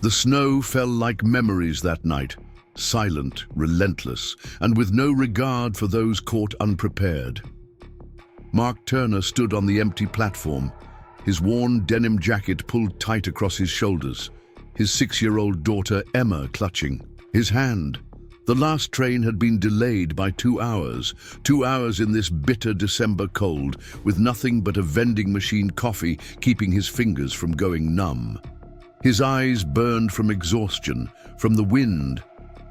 The snow fell like memories that night, silent, relentless, and with no regard for those caught unprepared. Mark Turner stood on the empty platform, his worn denim jacket pulled tight across his shoulders, his 6-year-old daughter Emma clutching his hand. The last train had been delayed by 2 hours, 2 hours in this bitter December cold, with nothing but a vending machine coffee keeping his fingers from going numb. His eyes burned from exhaustion, from the wind,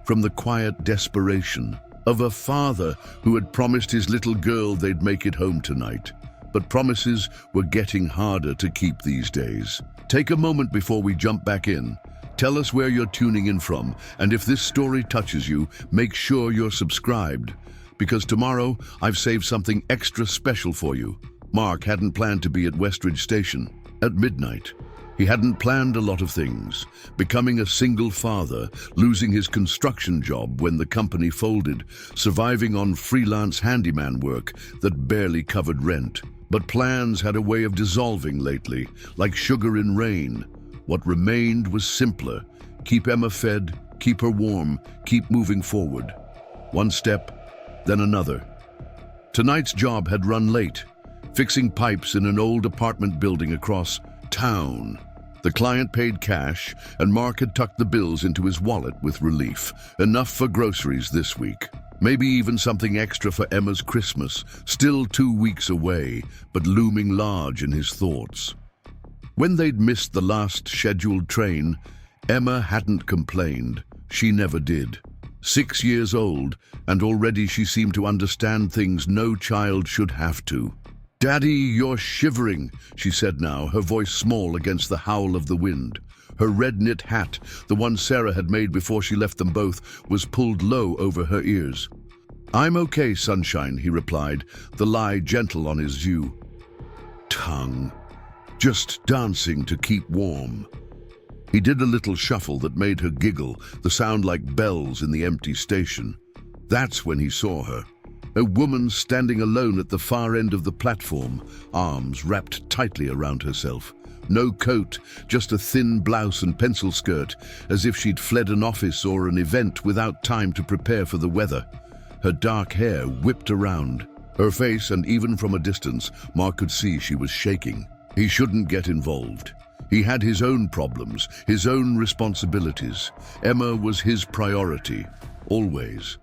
from the quiet desperation of a father who had promised his little girl they'd make it home tonight. But promises were getting harder to keep these days. Take a moment before we jump back in. Tell us where you're tuning in from, and if this story touches you, make sure you're subscribed, because tomorrow I've saved something extra special for you. Mark hadn't planned to be at Westridge Station at midnight. He hadn't planned a lot of things, becoming a single father, losing his construction job when the company folded, surviving on freelance handyman work that barely covered rent. But plans had a way of dissolving lately, like sugar in rain. What remained was simpler. Keep Emma fed, keep her warm, keep moving forward. One step, then another. Tonight's job had run late, fixing pipes in an old apartment building across town. The client paid cash, and Mark had tucked the bills into his wallet with relief. Enough for groceries this week. Maybe even something extra for Emma's Christmas, still 2 weeks away, but looming large in his thoughts. When they'd missed the last scheduled train, Emma hadn't complained. She never did. 6 years old, and already she seemed to understand things no child should have to. "Daddy, you're shivering," she said now, her voice small against the howl of the wind. Her red knit hat, the one Sarah had made before she left them both, was pulled low over her ears. "I'm okay, sunshine," he replied, the lie gentle on his view. Tongue. Just dancing to keep warm. He did a little shuffle that made her giggle, the sound like bells in the empty station. That's when he saw her. A woman standing alone at the far end of the platform, arms wrapped tightly around herself. No coat, just a thin blouse and pencil skirt, as if she'd fled an office or an event without time to prepare for the weather. Her dark hair whipped around. Her face, and even from a distance, Mark could see she was shaking. He shouldn't get involved. He had his own problems, his own responsibilities. Emma was his priority, always.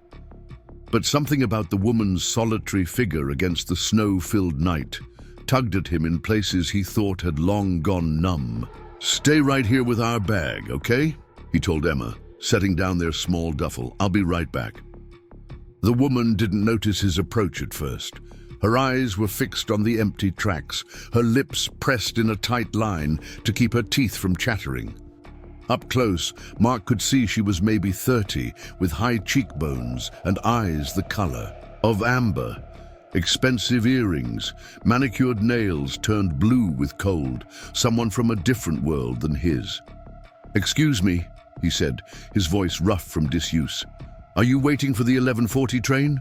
But something about the woman's solitary figure against the snow-filled night tugged at him in places he thought had long gone numb. "Stay right here with our bag, okay?" he told Emma, setting down their small duffel. "I'll be right back." The woman didn't notice his approach at first. Her eyes were fixed on the empty tracks, her lips pressed in a tight line to keep her teeth from chattering. Up close, Mark could see she was maybe 30, with high cheekbones and eyes the color of amber. Expensive earrings, manicured nails turned blue with cold, someone from a different world than his. "Excuse me," he said, his voice rough from disuse. "Are you waiting for the 11:40 train?"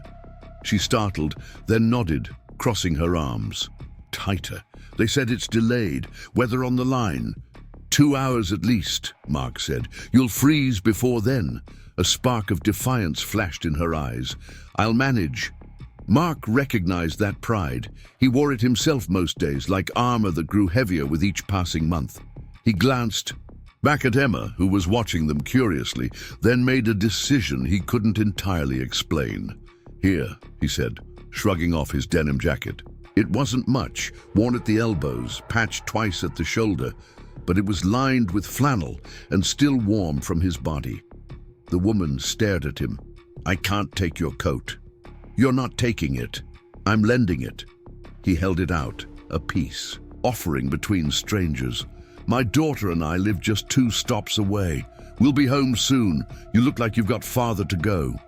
She startled, then nodded, crossing her arms. Tighter. "They said it's delayed. Weather on the line." 2 hours at least," Mark said. "You'll freeze before then." A spark of defiance flashed in her eyes. "I'll manage." Mark recognized that pride. He wore it himself most days, like armor that grew heavier with each passing month. He glanced back at Emma, who was watching them curiously, then made a decision he couldn't entirely explain. "Here," he said, shrugging off his denim jacket. It wasn't much, worn at the elbows, patched twice at the shoulder, but it was lined with flannel and still warm from his body. The woman stared at him. "I can't take your coat." "You're not taking it. I'm lending it." He held it out, a piece, offering between strangers. "My daughter and I live just 2 stops away. We'll be home soon. You look like you've got farther to go."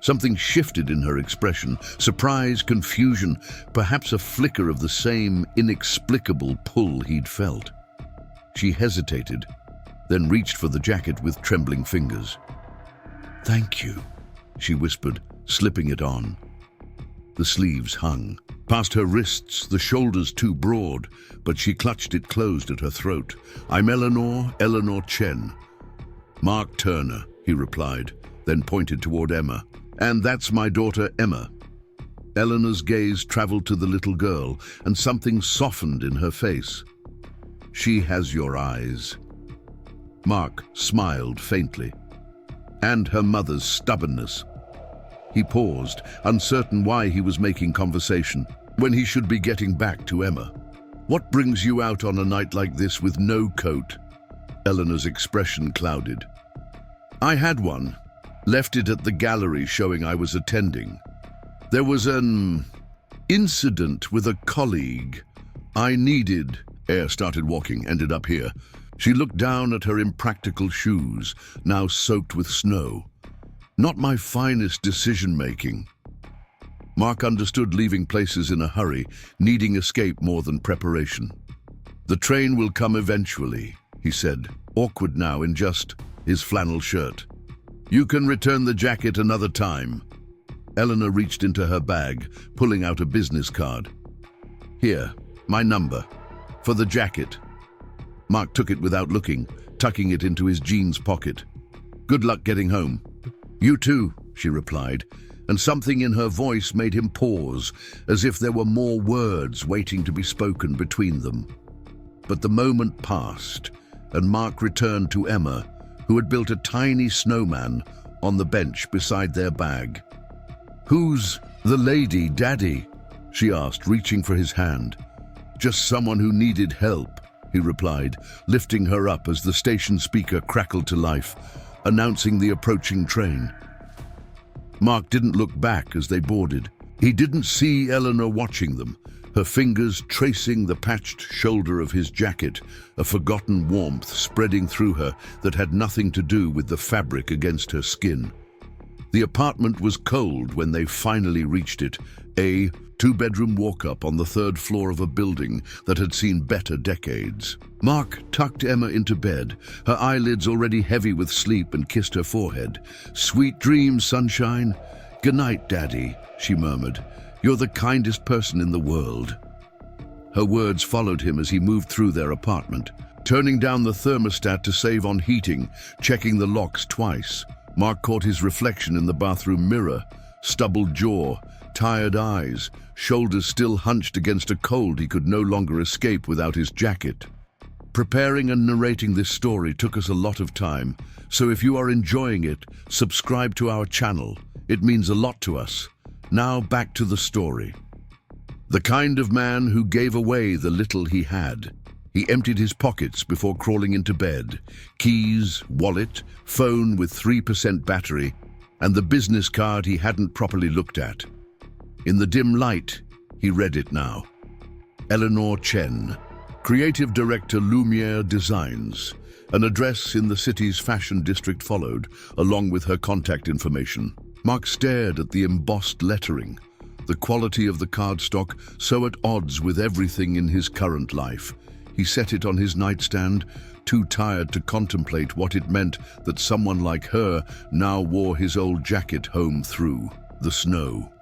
Something shifted in her expression, surprise, confusion, perhaps a flicker of the same inexplicable pull he'd felt. She hesitated, then reached for the jacket with trembling fingers. "Thank you," she whispered, slipping it on. The sleeves hung past her wrists, the shoulders too broad, but she clutched it closed at her throat. "I'm Eleanor Chen." "Mark Turner," he replied, then pointed toward Emma. "And that's my daughter, Emma." Eleanor's gaze traveled to the little girl, and something softened in her face. "She has your eyes." Mark smiled faintly. "And her mother's stubbornness." He paused, uncertain why he was making conversation, when he should be getting back to Emma. "What brings you out on a night like this with no coat?" Eleanor's expression clouded. "I had one. Left it at the gallery showing I was attending. There was an incident with a colleague. I needed..." Ere started walking, ended up here. She looked down at her impractical shoes, now soaked with snow. "Not my finest decision-making." Mark understood leaving places in a hurry, needing escape more than preparation. "The train will come eventually," he said, awkward now in just his flannel shirt. "You can return the jacket another time." Eleanor reached into her bag, pulling out a business card. "Here, my number. For the jacket." Mark took it without looking, tucking it into his jeans pocket. "Good luck getting home." "You too," she replied, and something in her voice made him pause, as if there were more words waiting to be spoken between them. But the moment passed, and Mark returned to Emma, who had built a tiny snowman on the bench beside their bag. "Who's the lady, Daddy?" she asked, reaching for his hand. "Just someone who needed help," he replied, lifting her up as the station speaker crackled to life, announcing the approaching train. Mark didn't look back as they boarded. He didn't see Eleanor watching them, her fingers tracing the patched shoulder of his jacket, a forgotten warmth spreading through her that had nothing to do with the fabric against her skin. The apartment was cold when they finally reached it, a two-bedroom walk-up on the third floor of a building that had seen better decades. Mark tucked Emma into bed, her eyelids already heavy with sleep, and kissed her forehead. "Sweet dreams, sunshine." "Good night, Daddy," she murmured. "You're the kindest person in the world." Her words followed him as he moved through their apartment, turning down the thermostat to save on heating, checking the locks twice. Mark caught his reflection in the bathroom mirror, stubbled jaw, tired eyes, shoulders still hunched against a cold he could no longer escape without his jacket. Preparing and narrating this story took us a lot of time, so if you are enjoying it, subscribe to our channel. It means a lot to us. Now back to the story. The kind of man who gave away the little he had. He emptied his pockets before crawling into bed. Keys, wallet, phone with 3% battery, and the business card he hadn't properly looked at. In the dim light, he read it now. Eleanor Chen, Creative Director, Lumiere Designs. An address in the city's fashion district followed, along with her contact information. Mark stared at the embossed lettering, the quality of the cardstock so at odds with everything in his current life. He set it on his nightstand, too tired to contemplate what it meant that someone like her now wore his old jacket home through the snow.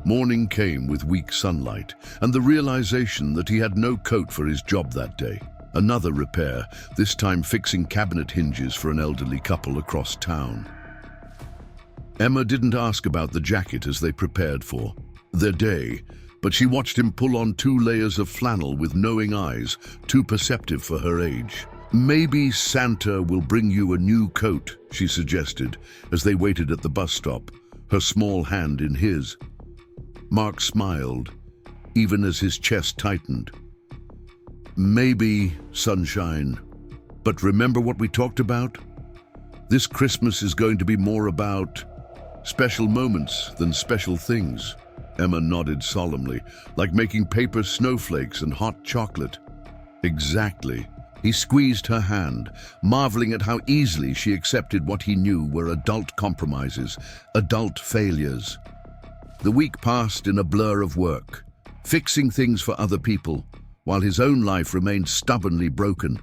Morning came with weak sunlight, and the realization that he had no coat for his job that day. Another repair, this time fixing cabinet hinges for an elderly couple across town. Emma didn't ask about the jacket as they prepared for their day, but she watched him pull on 2 layers of flannel with knowing eyes, too perceptive for her age. "Maybe Santa will bring you a new coat," she suggested as they waited at the bus stop, her small hand in his. Mark smiled, even as his chest tightened. "Maybe, sunshine. But remember what we talked about? This Christmas is going to be more about special moments than special things." Emma nodded solemnly, like making paper snowflakes and hot chocolate. "Exactly." He squeezed her hand, marveling at how easily she accepted what he knew were adult compromises, adult failures. The week passed in a blur of work, fixing things for other people, while his own life remained stubbornly broken.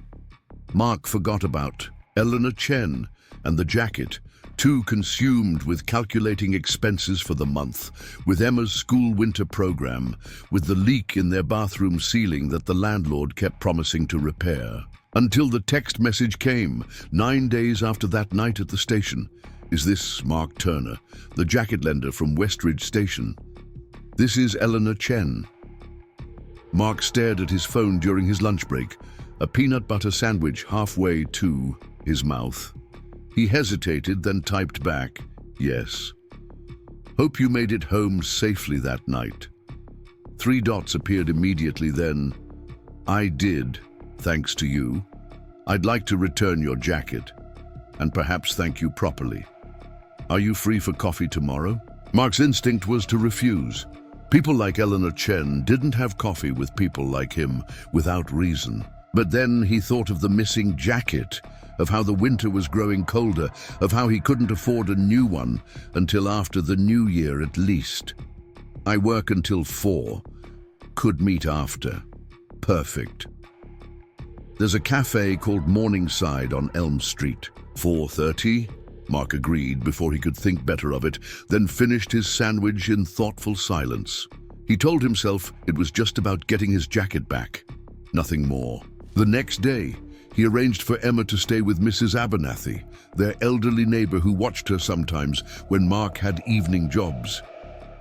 Mark forgot about Eleanor Chen and the jacket, too consumed with calculating expenses for the month, with Emma's school winter program, with the leak in their bathroom ceiling that the landlord kept promising to repair. Until the text message came, 9 days after that night at the station. Is this Mark Turner, the jacket lender from Westridge Station? This is Eleanor Chen. Mark stared at his phone during his lunch break, a peanut butter sandwich halfway to his mouth. He hesitated, then typed back, yes. Hope you made it home safely that night. 3 dots appeared immediately then. I did, thanks to you. I'd like to return your jacket, and perhaps thank you properly. Are you free for coffee tomorrow? Mark's instinct was to refuse. People like Eleanor Chen didn't have coffee with people like him without reason. But then he thought of the missing jacket, of how the winter was growing colder, of how he couldn't afford a new one until after the new year at least. I work until 4. Could meet after. Perfect. There's a cafe called Morningside on Elm Street. 4:30? Mark agreed before he could think better of it, then finished his sandwich in thoughtful silence. He told himself it was just about getting his jacket back. Nothing more. The next day, he arranged for Emma to stay with Mrs. Abernathy, their elderly neighbor who watched her sometimes when Mark had evening jobs.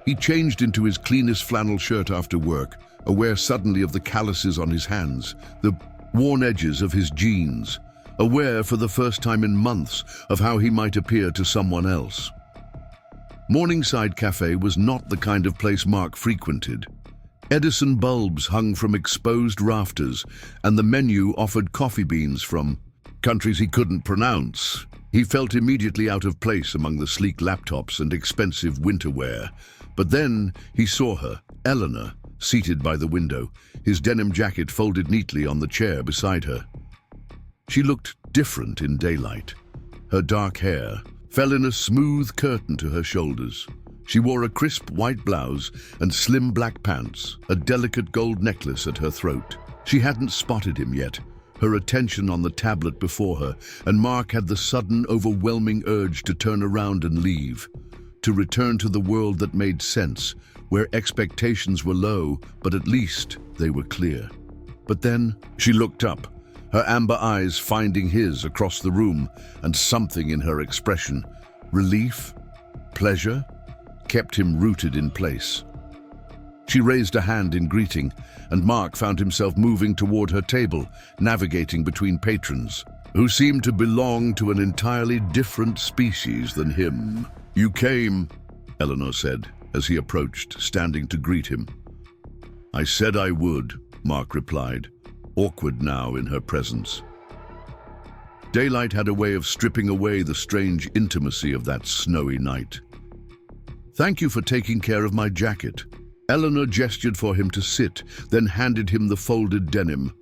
He changed into his cleanest flannel shirt after work, aware suddenly of the calluses on his hands, the worn edges of his jeans, aware for the first time in months of how he might appear to someone else. Morningside Cafe was not the kind of place Mark frequented. Edison bulbs hung from exposed rafters, and the menu offered coffee beans from countries he couldn't pronounce. He felt immediately out of place among the sleek laptops and expensive winter wear. But then he saw her, Eleanor, seated by the window, his denim jacket folded neatly on the chair beside her. She looked different in daylight. Her dark hair fell in a smooth curtain to her shoulders. She wore a crisp white blouse and slim black pants, a delicate gold necklace at her throat. She hadn't spotted him yet, her attention on the tablet before her, and Mark had the sudden, overwhelming urge to turn around and leave, to return to the world that made sense, where expectations were low, but at least they were clear. But then she looked up, her amber eyes finding his across the room, and something in her expression, relief, pleasure, kept him rooted in place. She raised a hand in greeting, and Mark found himself moving toward her table, navigating between patrons, who seemed to belong to an entirely different species than him. You came, Eleanor said, as he approached, standing to greet him. I said I would, Mark replied, awkward now in her presence. Daylight had a way of stripping away the strange intimacy of that snowy night. Thank you for taking care of my jacket. Eleanor gestured for him to sit, then handed him the folded denim.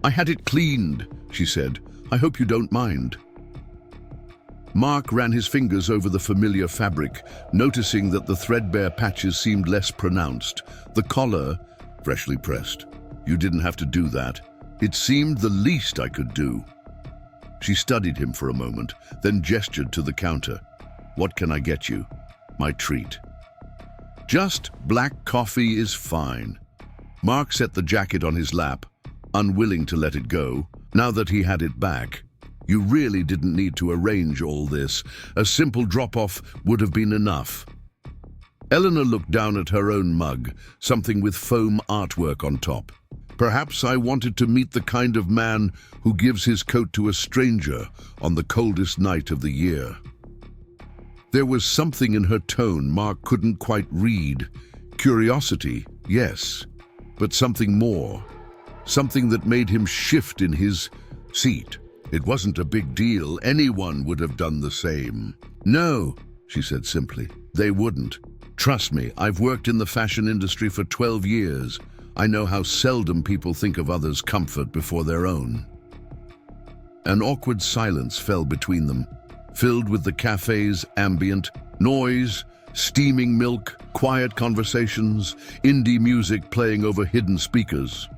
I had it cleaned, she said. I hope you don't mind. Mark ran his fingers over the familiar fabric, noticing that the threadbare patches seemed less pronounced. The collar, freshly pressed. You didn't have to do that. It seemed the least I could do. She studied him for a moment, then gestured to the counter. What can I get you? My treat. Just black coffee is fine. Mark set the jacket on his lap, unwilling to let it go, now that he had it back. You really didn't need to arrange all this. A simple drop-off would have been enough. Eleanor looked down at her own mug, something with foam artwork on top. Perhaps I wanted to meet the kind of man who gives his coat to a stranger on the coldest night of the year. There was something in her tone Mark couldn't quite read. Curiosity, yes, but something more. Something that made him shift in his seat. It wasn't a big deal. Anyone would have done the same. No, she said simply. They wouldn't. Trust me, I've worked in the fashion industry for 12 years. I know how seldom people think of others' comfort before their own. An awkward silence fell between them, filled with the cafe's ambient noise, steaming milk, quiet conversations, indie music playing over hidden speakers.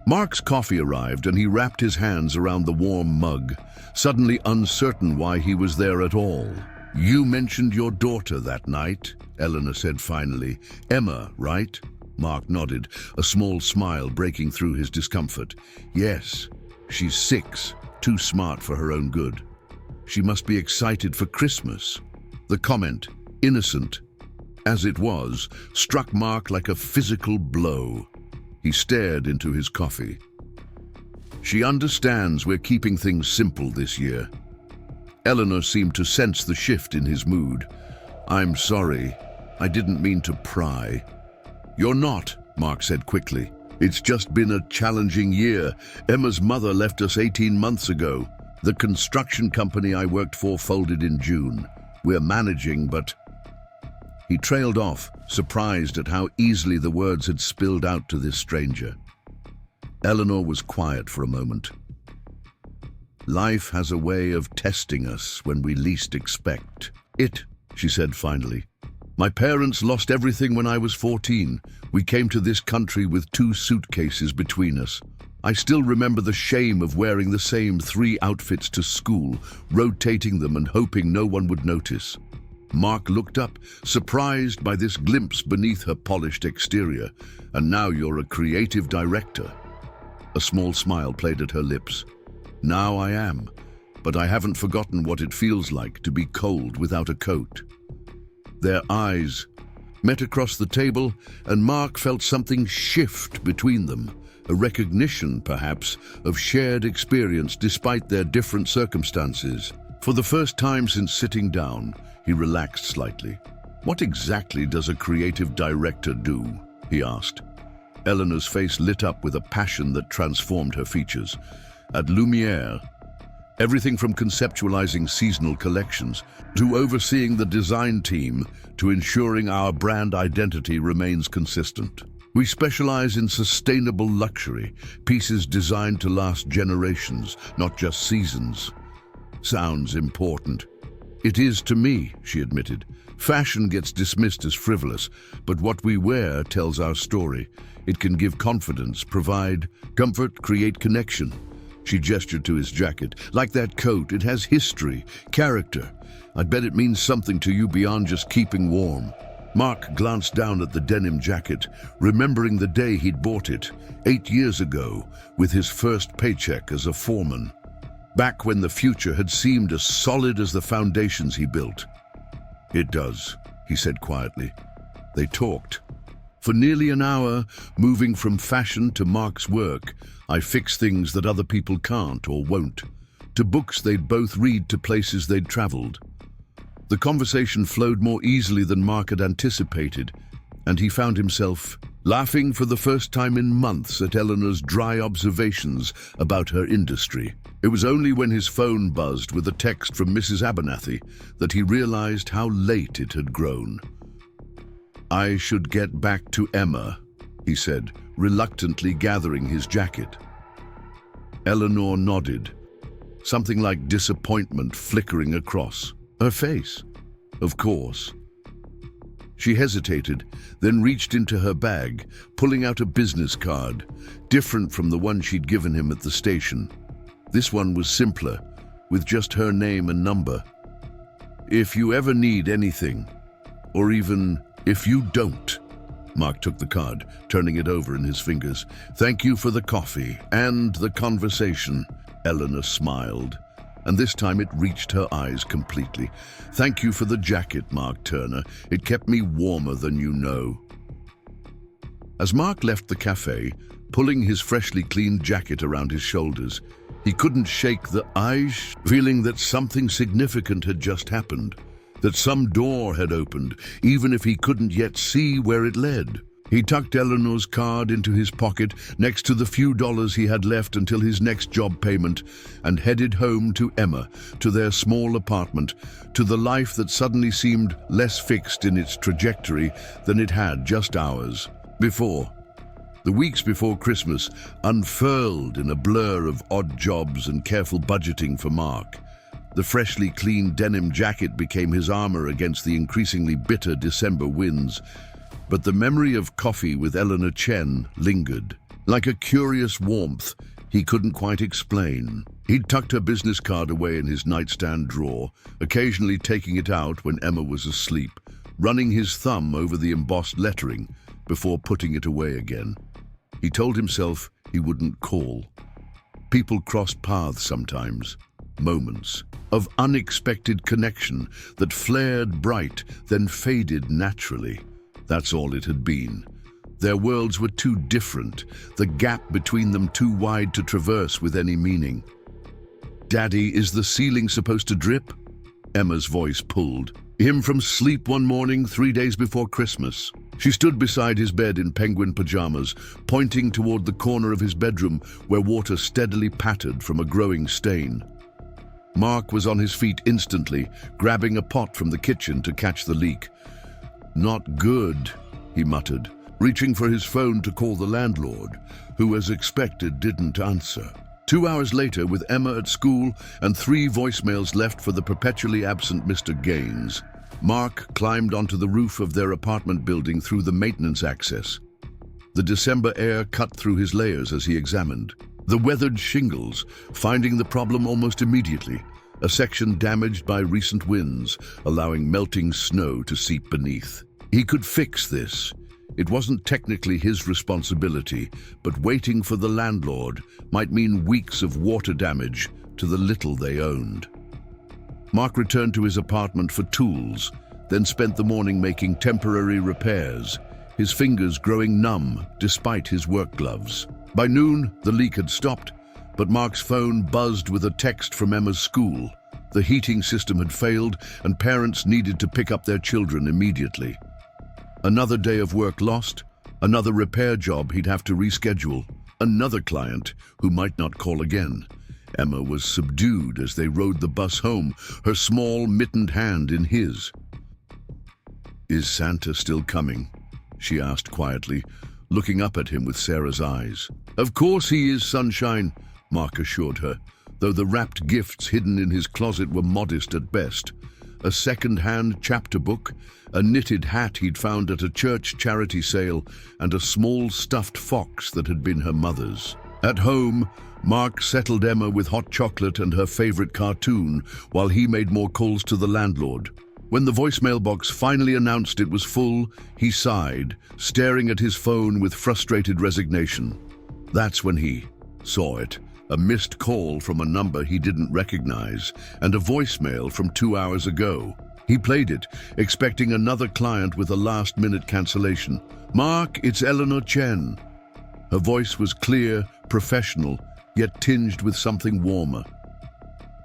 Mark's coffee arrived and he wrapped his hands around the warm mug, suddenly uncertain why he was there at all. You mentioned your daughter that night, Eleanor said finally. Emma, right? Mark nodded, a small smile breaking through his discomfort. Yes, She's 6, too smart for her own good. She must be excited for Christmas. The comment, innocent as it was, struck Mark like a physical blow. He stared into his coffee. She understands we're keeping things simple this year. Eleanor seemed to sense the shift in his mood. I'm sorry. I didn't mean to pry. You're not, Mark said quickly. It's just been a challenging year. Emma's mother left us 18 months ago. The construction company I worked for folded in June. We're managing, but... He trailed off, surprised at how easily the words had spilled out to this stranger. Eleanor was quiet for a moment. Life has a way of testing us when we least expect it, she said finally. My parents lost everything when I was 14. We came to this country with 2 suitcases between us. I still remember the shame of wearing the same 3 outfits to school, rotating them and hoping no one would notice. Mark looked up, surprised by this glimpse beneath her polished exterior. And now you're a creative director. A small smile played at her lips. Now I am, but I haven't forgotten what it feels like to be cold without a coat. Their eyes met across the table, and Mark felt something shift between them, a recognition, perhaps, of shared experience despite their different circumstances. For the first time since sitting down, he relaxed slightly. What exactly does a creative director do? He asked. Eleanor's face lit up with a passion that transformed her features. At Lumiere, everything from conceptualizing seasonal collections to overseeing the design team to ensuring our brand identity remains consistent. We specialize in sustainable luxury, pieces designed to last generations, not just seasons. Sounds important. It is to me, she admitted. Fashion gets dismissed as frivolous, but what we wear tells our story. It can give confidence, provide comfort, create connection. She gestured to his jacket. Like that coat, it has history, character. I bet it means something to you beyond just keeping warm. Mark glanced down at the denim jacket, remembering the day he'd bought it, 8 years ago, with his first paycheck as a foreman. Back when the future had seemed as solid as the foundations he built. It does, he said quietly. They talked. For nearly an hour, moving from fashion to Mark's work, I fixed things that other people can't or won't, to books they'd both read, to places they'd traveled. The conversation flowed more easily than Mark had anticipated, and he found himself laughing for the first time in months at Eleanor's dry observations about her industry. It was only when his phone buzzed with a text from Mrs. Abernathy that he realized how late it had grown. I should get back to Emma, he said, reluctantly gathering his jacket. Eleanor nodded, something like disappointment flickering across her face. Of course. She hesitated, then reached into her bag, pulling out a business card, different from the one she'd given him at the station. This one was simpler, with just her name and number. If you ever need anything, or even if you don't. Mark took the card, turning it over in his fingers. Thank you for the coffee and the conversation. Eleanor smiled, and this time it reached her eyes completely. Thank you for the jacket, Mark Turner. It kept me warmer than you know. As Mark left the cafe, pulling his freshly cleaned jacket around his shoulders, he couldn't shake the feeling that something significant had just happened, that some door had opened, even if he couldn't yet see where it led. He tucked Eleanor's card into his pocket next to the few dollars he had left until his next job payment, and headed home to Emma, to their small apartment, to the life that suddenly seemed less fixed in its trajectory than it had just hours before. The weeks before Christmas unfurled in a blur of odd jobs and careful budgeting for Mark. The freshly cleaned denim jacket became his armor against the increasingly bitter December winds. But the memory of coffee with Eleanor Chen lingered, like a curious warmth he couldn't quite explain. He'd tucked her business card away in his nightstand drawer, occasionally taking it out when Emma was asleep, running his thumb over the embossed lettering before putting it away again. He told himself he wouldn't call. People cross paths sometimes. Moments of unexpected connection that flared bright, then faded naturally. That's all it had been. Their worlds were too different, the gap between them too wide to traverse with any meaning. "Daddy, is the ceiling supposed to drip?" Emma's voice pulled him from sleep one morning 3 days before Christmas. She stood beside his bed in penguin pajamas, pointing toward the corner of his bedroom where water steadily pattered from a growing stain. Mark was on his feet instantly, grabbing a pot from the kitchen to catch the leak. "Not good," he muttered, reaching for his phone to call the landlord, who, as expected, didn't answer. 2 hours later, with Emma at school and 3 voicemails left for the perpetually absent Mr. Gaines, Mark climbed onto the roof of their apartment building through the maintenance access. The December air cut through his layers as he examined the weathered shingles, finding the problem almost immediately, a section damaged by recent winds, allowing melting snow to seep beneath. He could fix this. It wasn't technically his responsibility, but waiting for the landlord might mean weeks of water damage to the little they owned. Mark returned to his apartment for tools, then spent the morning making temporary repairs, his fingers growing numb despite his work gloves. By noon, the leak had stopped, but Mark's phone buzzed with a text from Emma's school. The heating system had failed, and parents needed to pick up their children immediately. Another day of work lost, another repair job he'd have to reschedule, another client who might not call again. Emma was subdued as they rode the bus home, her small, mittened hand in his. "Is Santa still coming?" she asked quietly, looking up at him with Sarah's eyes. "Of course he is, sunshine," Mark assured her, though the wrapped gifts hidden in his closet were modest at best. A second-hand chapter book, a knitted hat he'd found at a church charity sale, and a small stuffed fox that had been her mother's. At home, Mark settled Emma with hot chocolate and her favorite cartoon, while he made more calls to the landlord. When the voicemail box finally announced it was full, he sighed, staring at his phone with frustrated resignation. That's when he saw it. A missed call from a number he didn't recognize, and a voicemail from 2 hours ago. He played it, expecting another client with a last-minute cancellation. "Mark, it's Eleanor Chen." Her voice was clear, professional, yet tinged with something warmer.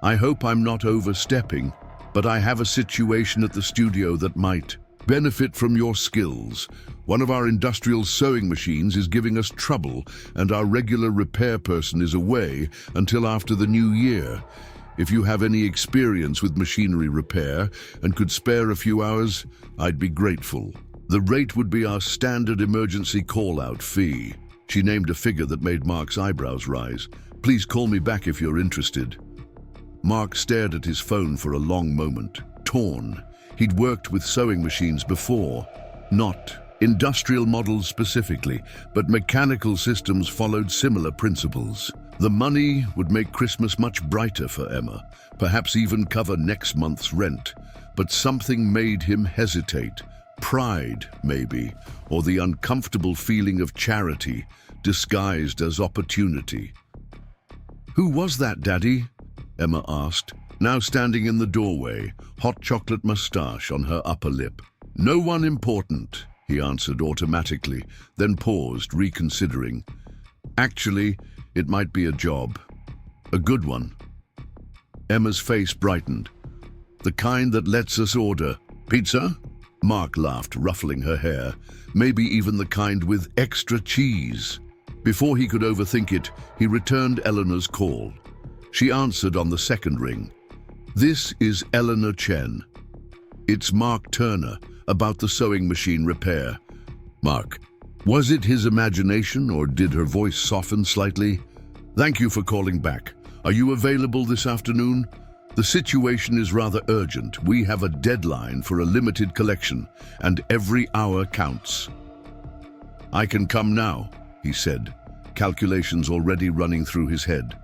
"I hope I'm not overstepping, but I have a situation at the studio that might benefit from your skills. One of our industrial sewing machines is giving us trouble, and our regular repair person is away until after the new year. If you have any experience with machinery repair and could spare a few hours, I'd be grateful. The rate would be our standard emergency call-out fee." She named a figure that made Mark's eyebrows rise. "Please call me back if you're interested." Mark stared at his phone for a long moment, torn. He'd worked with sewing machines before, not industrial models specifically, but mechanical systems followed similar principles. The money would make Christmas much brighter for Emma, perhaps even cover next month's rent. But something made him hesitate. Pride, maybe, or the uncomfortable feeling of charity disguised as opportunity. "Who was that, Daddy?" Emma asked, now standing in the doorway, hot chocolate mustache on her upper lip. "No one important," he answered automatically, then paused, reconsidering. "Actually, it might be a job. A good one." Emma's face brightened. "The kind that lets us order pizza?" Mark laughed, ruffling her hair. "Maybe even the kind with extra cheese." Before he could overthink it, he returned Eleanor's call. She answered on the second ring. "This is Eleanor Chen. It's Mark Turner, about the sewing machine repair." "Mark, was it his imagination or did her voice soften slightly?" "Thank you for calling back. Are you available this afternoon? The situation is rather urgent. We have a deadline for a limited collection, and every hour counts." "I can come now," he said, calculations already running through his head.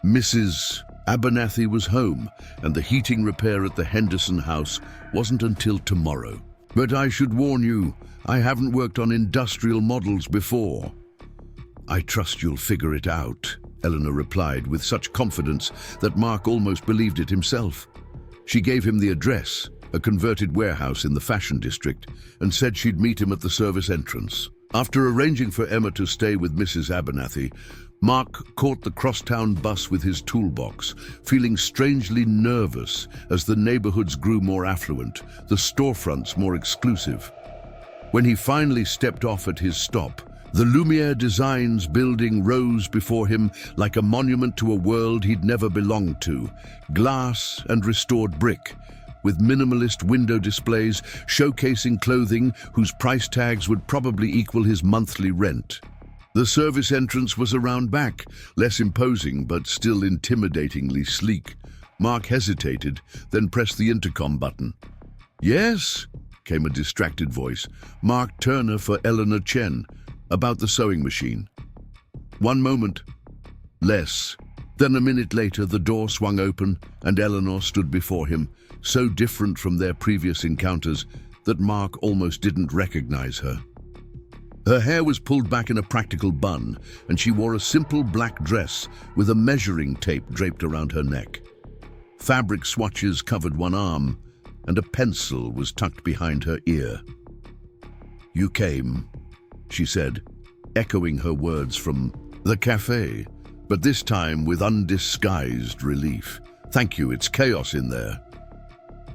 Mrs. Abernathy was home, and the heating repair at the Henderson house wasn't until tomorrow. "But I should warn you, I haven't worked on industrial models before." "I trust you'll figure it out," Eleanor replied with such confidence that Mark almost believed it himself. She gave him the address, a converted warehouse in the fashion district, and said she'd meet him at the service entrance. After arranging for Emma to stay with Mrs. Abernathy, Mark caught the crosstown bus with his toolbox, feeling strangely nervous as the neighborhoods grew more affluent, the storefronts more exclusive. When he finally stepped off at his stop, the Lumiere Designs building rose before him like a monument to a world he'd never belonged to, glass and restored brick, with minimalist window displays showcasing clothing whose price tags would probably equal his monthly rent. The service entrance was around back, less imposing but still intimidatingly sleek. Mark hesitated, then pressed the intercom button. "Yes?" came a distracted voice. "Mark Turner for Eleanor Chen. About the sewing machine." "1 moment." Less. Then a minute later, the door swung open and Eleanor stood before him, so different from their previous encounters that Mark almost didn't recognize her. Her hair was pulled back in a practical bun, and she wore a simple black dress with a measuring tape draped around her neck. Fabric swatches covered one arm, and a pencil was tucked behind her ear. "You came," she said, echoing her words from the cafe, but this time with undisguised relief. "Thank you, it's chaos in there."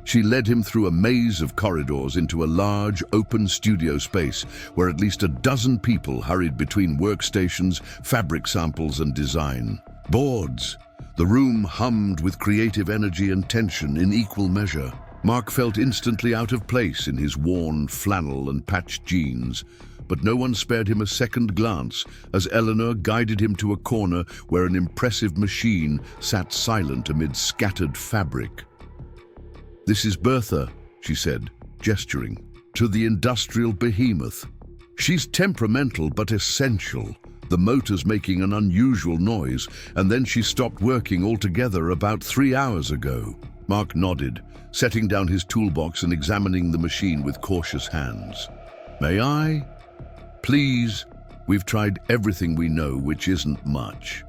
She led him through a maze of corridors into a large, open studio space where at least a dozen people hurried between workstations, fabric samples, and design. Boards. The room hummed with creative energy and tension in equal measure. Mark felt instantly out of place in his worn flannel and patched jeans, but no one spared him a second glance as Eleanor guided him to a corner where an impressive machine sat silent amid scattered fabric. "This is Bertha," she said, gesturing to the industrial behemoth. "She's temperamental but essential, the motors making an unusual noise, and then she stopped working altogether about 3 hours ago." Mark nodded, setting down his toolbox and examining the machine with cautious hands. "May I?" "Please. We've tried everything we know, which isn't much."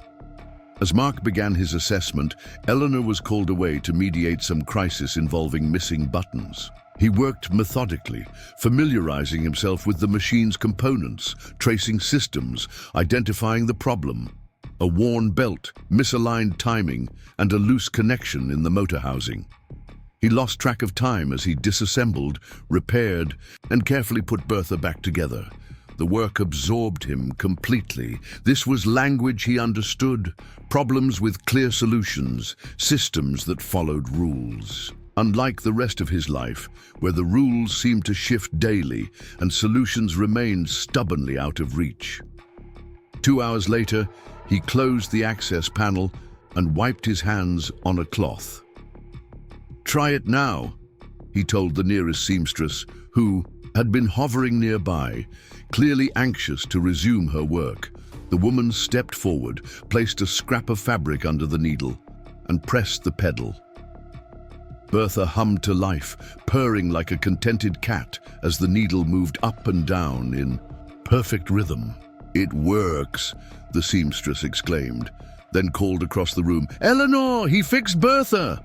As Mark began his assessment, Eleanor was called away to mediate some crisis involving missing buttons. He worked methodically, familiarizing himself with the machine's components, tracing systems, identifying the problem. A worn belt, misaligned timing, and a loose connection in the motor housing. He lost track of time as he disassembled, repaired, and carefully put Bertha back together. The work absorbed him completely. This was language he understood, problems with clear solutions, systems that followed rules. Unlike the rest of his life, where the rules seemed to shift daily and solutions remained stubbornly out of reach. 2 hours later, he closed the access panel and wiped his hands on a cloth. "Try it now," he told the nearest seamstress, who had been hovering nearby, clearly anxious to resume her work. The woman stepped forward, placed a scrap of fabric under the needle, and pressed the pedal. Bertha hummed to life, purring like a contented cat as the needle moved up and down in perfect rhythm. "It works," the seamstress exclaimed, then called across the room, "Eleanor, he fixed Bertha!"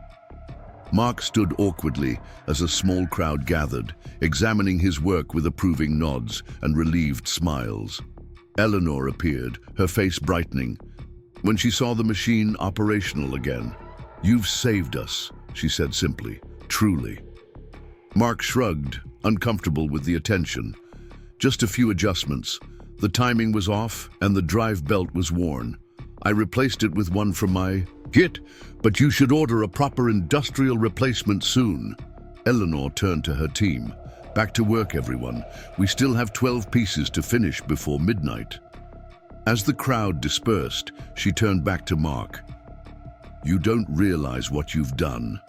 Mark stood awkwardly as a small crowd gathered, examining his work with approving nods and relieved smiles. Eleanor appeared, her face brightening. When she saw the machine operational again, "You've saved us," she said simply, "truly." Mark shrugged, uncomfortable with the attention. "Just a few adjustments. The timing was off and the drive belt was worn. I replaced it with one from my kit, but you should order a proper industrial replacement soon." Eleanor turned to her team. "Back to work, everyone. We still have 12 pieces to finish before midnight." As the crowd dispersed, she turned back to Mark. "You don't realize what you've done.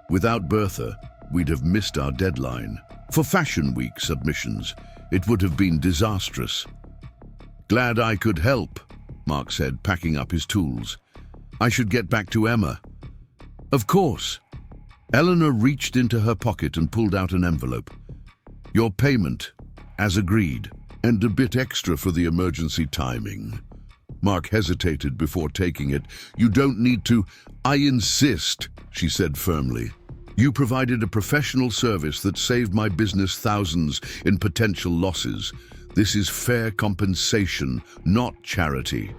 Without Bertha, we'd have missed our deadline. For Fashion Week submissions, it would have been disastrous." "Glad I could help," Mark said, packing up his tools. "I should get back to Emma." "Of course." Eleanor reached into her pocket and pulled out an envelope. "Your payment, as agreed, and a bit extra for the emergency timing." Mark hesitated before taking it. "You don't need to." "I insist," she said firmly. "You provided a professional service that saved my business thousands in potential losses. This is fair compensation, not charity."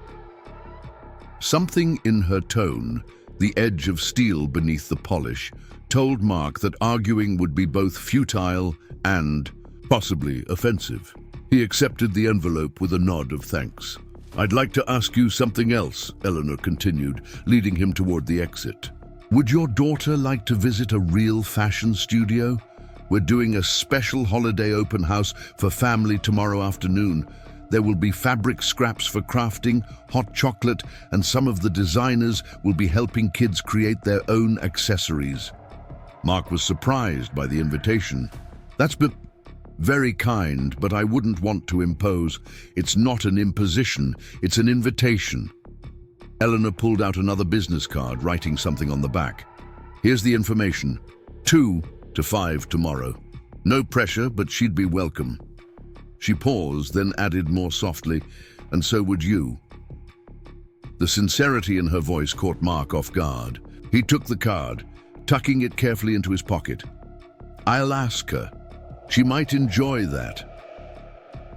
Something in her tone, the edge of steel beneath the polish, told Mark that arguing would be both futile and possibly offensive. He accepted the envelope with a nod of thanks. "I'd like to ask you something else," Eleanor continued, leading him toward the exit. "Would your daughter like to visit a real fashion studio? We're doing a special holiday open house for family tomorrow afternoon. There will be fabric scraps for crafting, hot chocolate, and some of the designers will be helping kids create their own accessories." Mark was surprised by the invitation. "That's very kind, but I wouldn't want to impose. It's not an imposition, it's an invitation." Eleanor pulled out another business card, writing something on the back. "Here's the information. 2 to 5 tomorrow. No pressure, but she'd be welcome." She paused, then added more softly, "And so would you." The sincerity in her voice caught Mark off guard. He took the card, tucking it carefully into his pocket. "I'll ask her. She might enjoy that."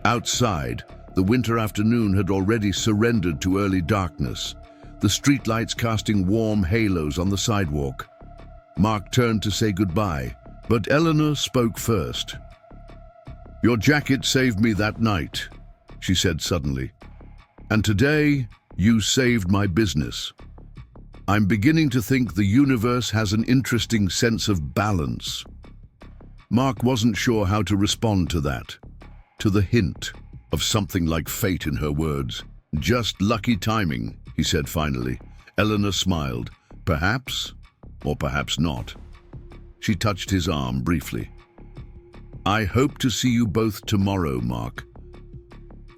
Outside, the winter afternoon had already surrendered to early darkness, the streetlights casting warm halos on the sidewalk. Mark turned to say goodbye, but Eleanor spoke first. "Your jacket saved me that night," she said suddenly. "And today, you saved my business. I'm beginning to think the universe has an interesting sense of balance." Mark wasn't sure how to respond to that, to the hint of something like fate in her words. "Just lucky timing," he said finally. Eleanor smiled. "Perhaps, or perhaps not." She touched his arm briefly. "I hope to see you both tomorrow, Mark."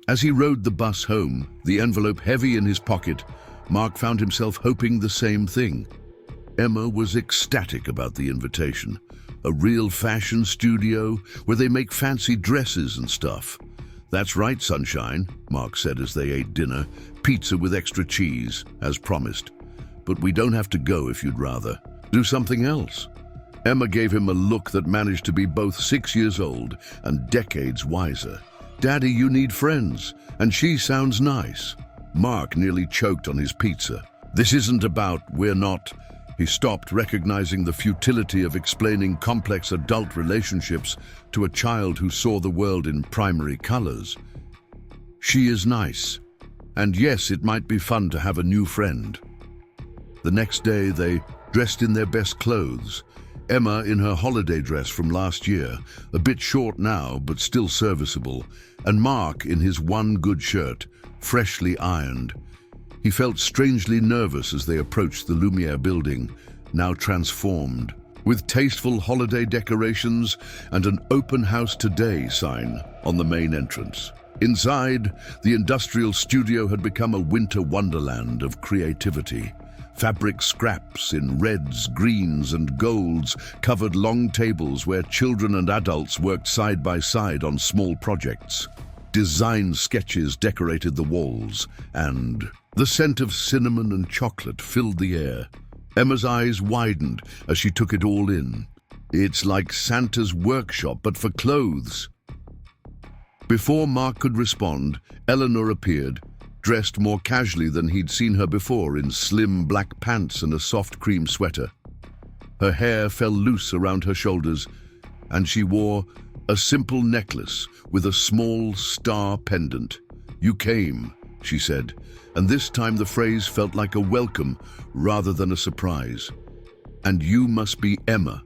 As he rode the bus home, the envelope heavy in his pocket, Mark found himself hoping the same thing. Emma was ecstatic about the invitation. A real fashion studio where they make fancy dresses and stuff. "That's right, sunshine," Mark said as they ate dinner. "Pizza with extra cheese, as promised. But we don't have to go if you'd rather. Do something else." Emma gave him a look that managed to be both 6 years old and decades wiser. "Daddy, you need friends, and she sounds nice." Mark nearly choked on his pizza. "This isn't about we're not..." He stopped, recognizing the futility of explaining complex adult relationships to a child who saw the world in primary colors. "She is nice. And yes, it might be fun to have a new friend." The next day, they dressed in their best clothes. Emma in her holiday dress from last year, a bit short now, but still serviceable, and Mark in his one good shirt, freshly ironed. He felt strangely nervous as they approached the Lumiere building, now transformed, with tasteful holiday decorations and an "Open House Today" sign on the main entrance. Inside, the industrial studio had become a winter wonderland of creativity. Fabric scraps in reds, greens, and golds covered long tables where children and adults worked side by side on small projects. Design sketches decorated the walls, and the scent of cinnamon and chocolate filled the air. Emma's eyes widened as she took it all in. "It's like Santa's workshop, but for clothes." Before Mark could respond, Eleanor appeared, dressed more casually than he'd seen her before, in slim black pants and a soft cream sweater. Her hair fell loose around her shoulders, and she wore a simple necklace with a small star pendant. "You came," she said, and this time the phrase felt like a welcome rather than a surprise. "And you must be Emma.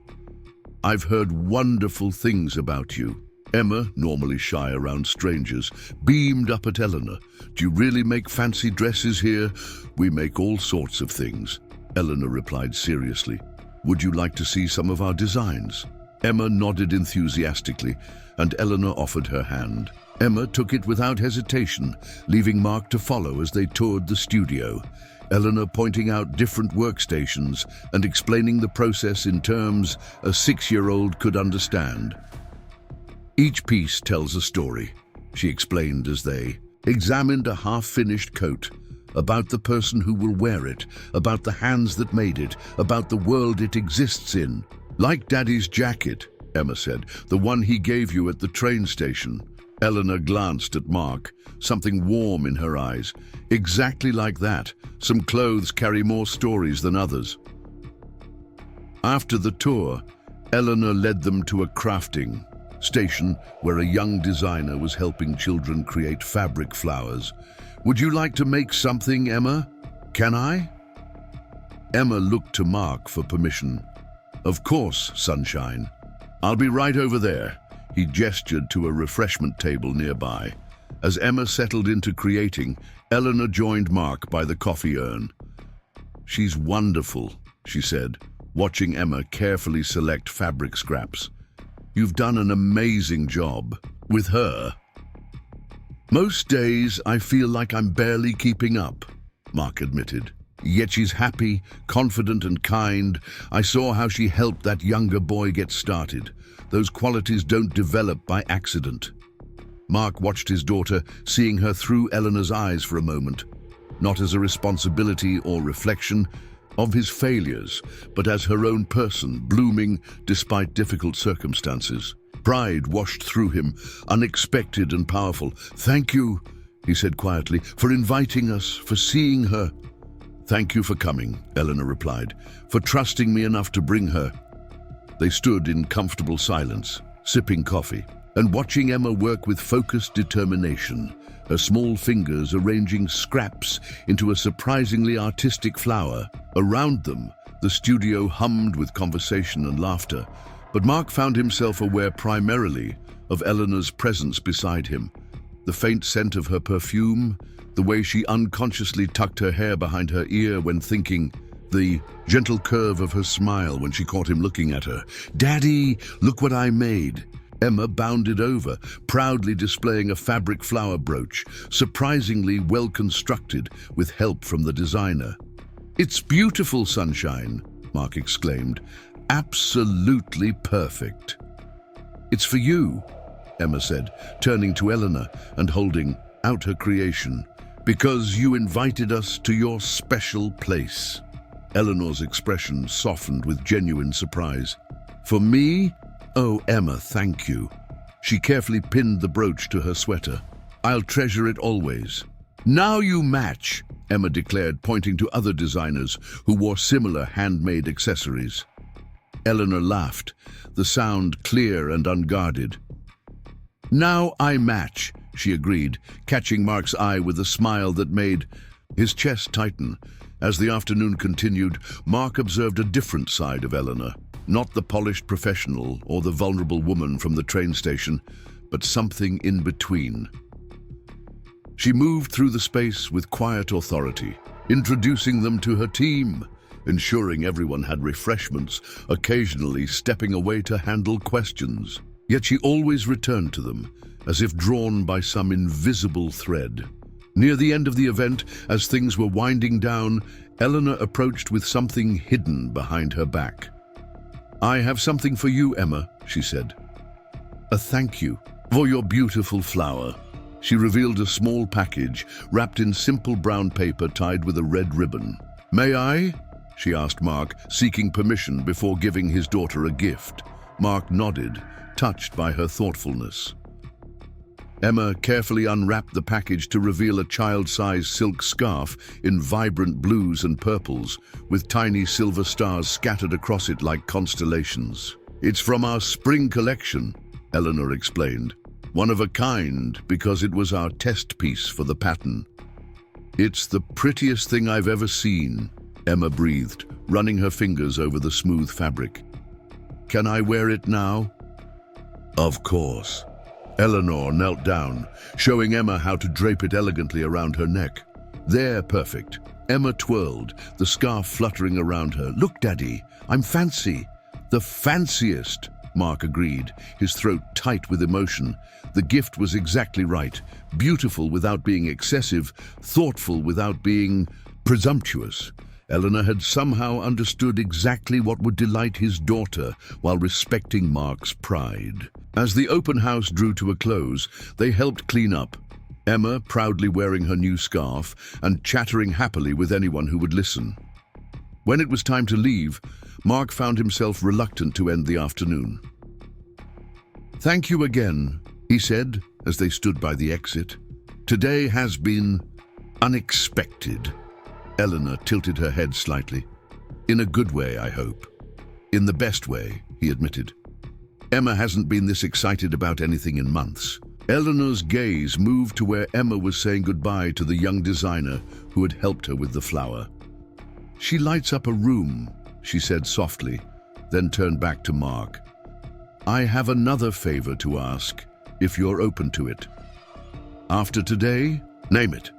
I've heard wonderful things about you." Emma, normally shy around strangers, beamed up at Eleanor. "Do you really make fancy dresses here?" "We make all sorts of things," Eleanor replied seriously. "Would you like to see some of our designs?" Emma nodded enthusiastically, and Eleanor offered her hand. Emma took it without hesitation, leaving Mark to follow as they toured the studio, Eleanor pointing out different workstations and explaining the process in terms a 6-year-old could understand. "Each piece tells a story," she explained as they examined a half-finished coat, about the person who will wear it, about the hands that made it, about the world it exists in. Like Daddy's jacket, Emma said, the one he gave you at the train station. Eleanor glanced at Mark, something warm in her eyes. Exactly like that. Some clothes carry more stories than others. After the tour, Eleanor led them to a crafting station where a young designer was helping children create fabric flowers. "Would you like to make something, Emma? Can I?" Emma looked to Mark for permission. "Of course, sunshine. I'll be right over there." He gestured to a refreshment table nearby. As Emma settled into creating, Eleanor joined Mark by the coffee urn. "She's wonderful," she said, watching Emma carefully select fabric scraps. "You've done an amazing job with her." "Most days I feel like I'm barely keeping up," Mark admitted. "Yet she's happy, confident and kind. I saw how she helped that younger boy get started. Those qualities don't develop by accident." Mark watched his daughter, seeing her through Eleanor's eyes for a moment, not as a responsibility or reflection of his failures, but as her own person, blooming despite difficult circumstances. Pride washed through him, unexpected and powerful. "Thank you," he said quietly, "for inviting us, for seeing her." "Thank you for coming," Eleanor replied, "for trusting me enough to bring her." They stood in comfortable silence, sipping coffee, and watching Emma work with focused determination, her small fingers arranging scraps into a surprisingly artistic flower. Around them, the studio hummed with conversation and laughter, but Mark found himself aware primarily of Eleanor's presence beside him. The faint scent of her perfume, the way she unconsciously tucked her hair behind her ear when thinking, the gentle curve of her smile when she caught him looking at her. "Daddy, look what I made." Emma bounded over, proudly displaying a fabric flower brooch, surprisingly well constructed with help from the designer. "It's beautiful, sunshine," Mark exclaimed. "Absolutely perfect." "It's for you," Emma said, turning to Eleanor and holding out her creation, "because you invited us to your special place." Eleanor's expression softened with genuine surprise. "For me? Oh, Emma, thank you." She carefully pinned the brooch to her sweater. "I'll treasure it always." "Now you match," Emma declared, pointing to other designers who wore similar handmade accessories. Eleanor laughed, the sound clear and unguarded. "Now I match," she agreed, catching Mark's eye with a smile that made his chest tighten. As the afternoon continued, Mark observed a different side of Eleanor. Not the polished professional or the vulnerable woman from the train station, but something in between. She moved through the space with quiet authority, introducing them to her team, ensuring everyone had refreshments, occasionally stepping away to handle questions. Yet she always returned to them, as if drawn by some invisible thread. Near the end of the event, as things were winding down, Eleanor approached with something hidden behind her back. "I have something for you, Emma," she said. "A thank you for your beautiful flower." She revealed a small package wrapped in simple brown paper tied with a red ribbon. "May I?" she asked Mark, seeking permission before giving his daughter a gift. Mark nodded, touched by her thoughtfulness. Emma carefully unwrapped the package to reveal a child-sized silk scarf in vibrant blues and purples, with tiny silver stars scattered across it like constellations. "It's from our spring collection," Eleanor explained. "One of a kind because it was our test piece for the pattern." "It's the prettiest thing I've ever seen," Emma breathed, running her fingers over the smooth fabric. "Can I wear it now?" "Of course." Eleanor knelt down, showing Emma how to drape it elegantly around her neck. "There, perfect." Emma twirled, the scarf fluttering around her. "Look, Daddy, I'm fancy." "The fanciest," Mark agreed, his throat tight with emotion. The gift was exactly right. Beautiful without being excessive, thoughtful without being presumptuous. Eleanor had somehow understood exactly what would delight his daughter while respecting Mark's pride. As the open house drew to a close, they helped clean up. Emma proudly wearing her new scarf and chattering happily with anyone who would listen. When it was time to leave, Mark found himself reluctant to end the afternoon. "Thank you again," he said as they stood by the exit. "Today has been unexpected." Eleanor tilted her head slightly. "In a good way, I hope." "In the best way," he admitted. "Emma hasn't been this excited about anything in months." Eleanor's gaze moved to where Emma was saying goodbye to the young designer who had helped her with the flower. "She lights up a room," she said softly, then turned back to Mark. "I have another favor to ask, if you're open to it." "After today, name it.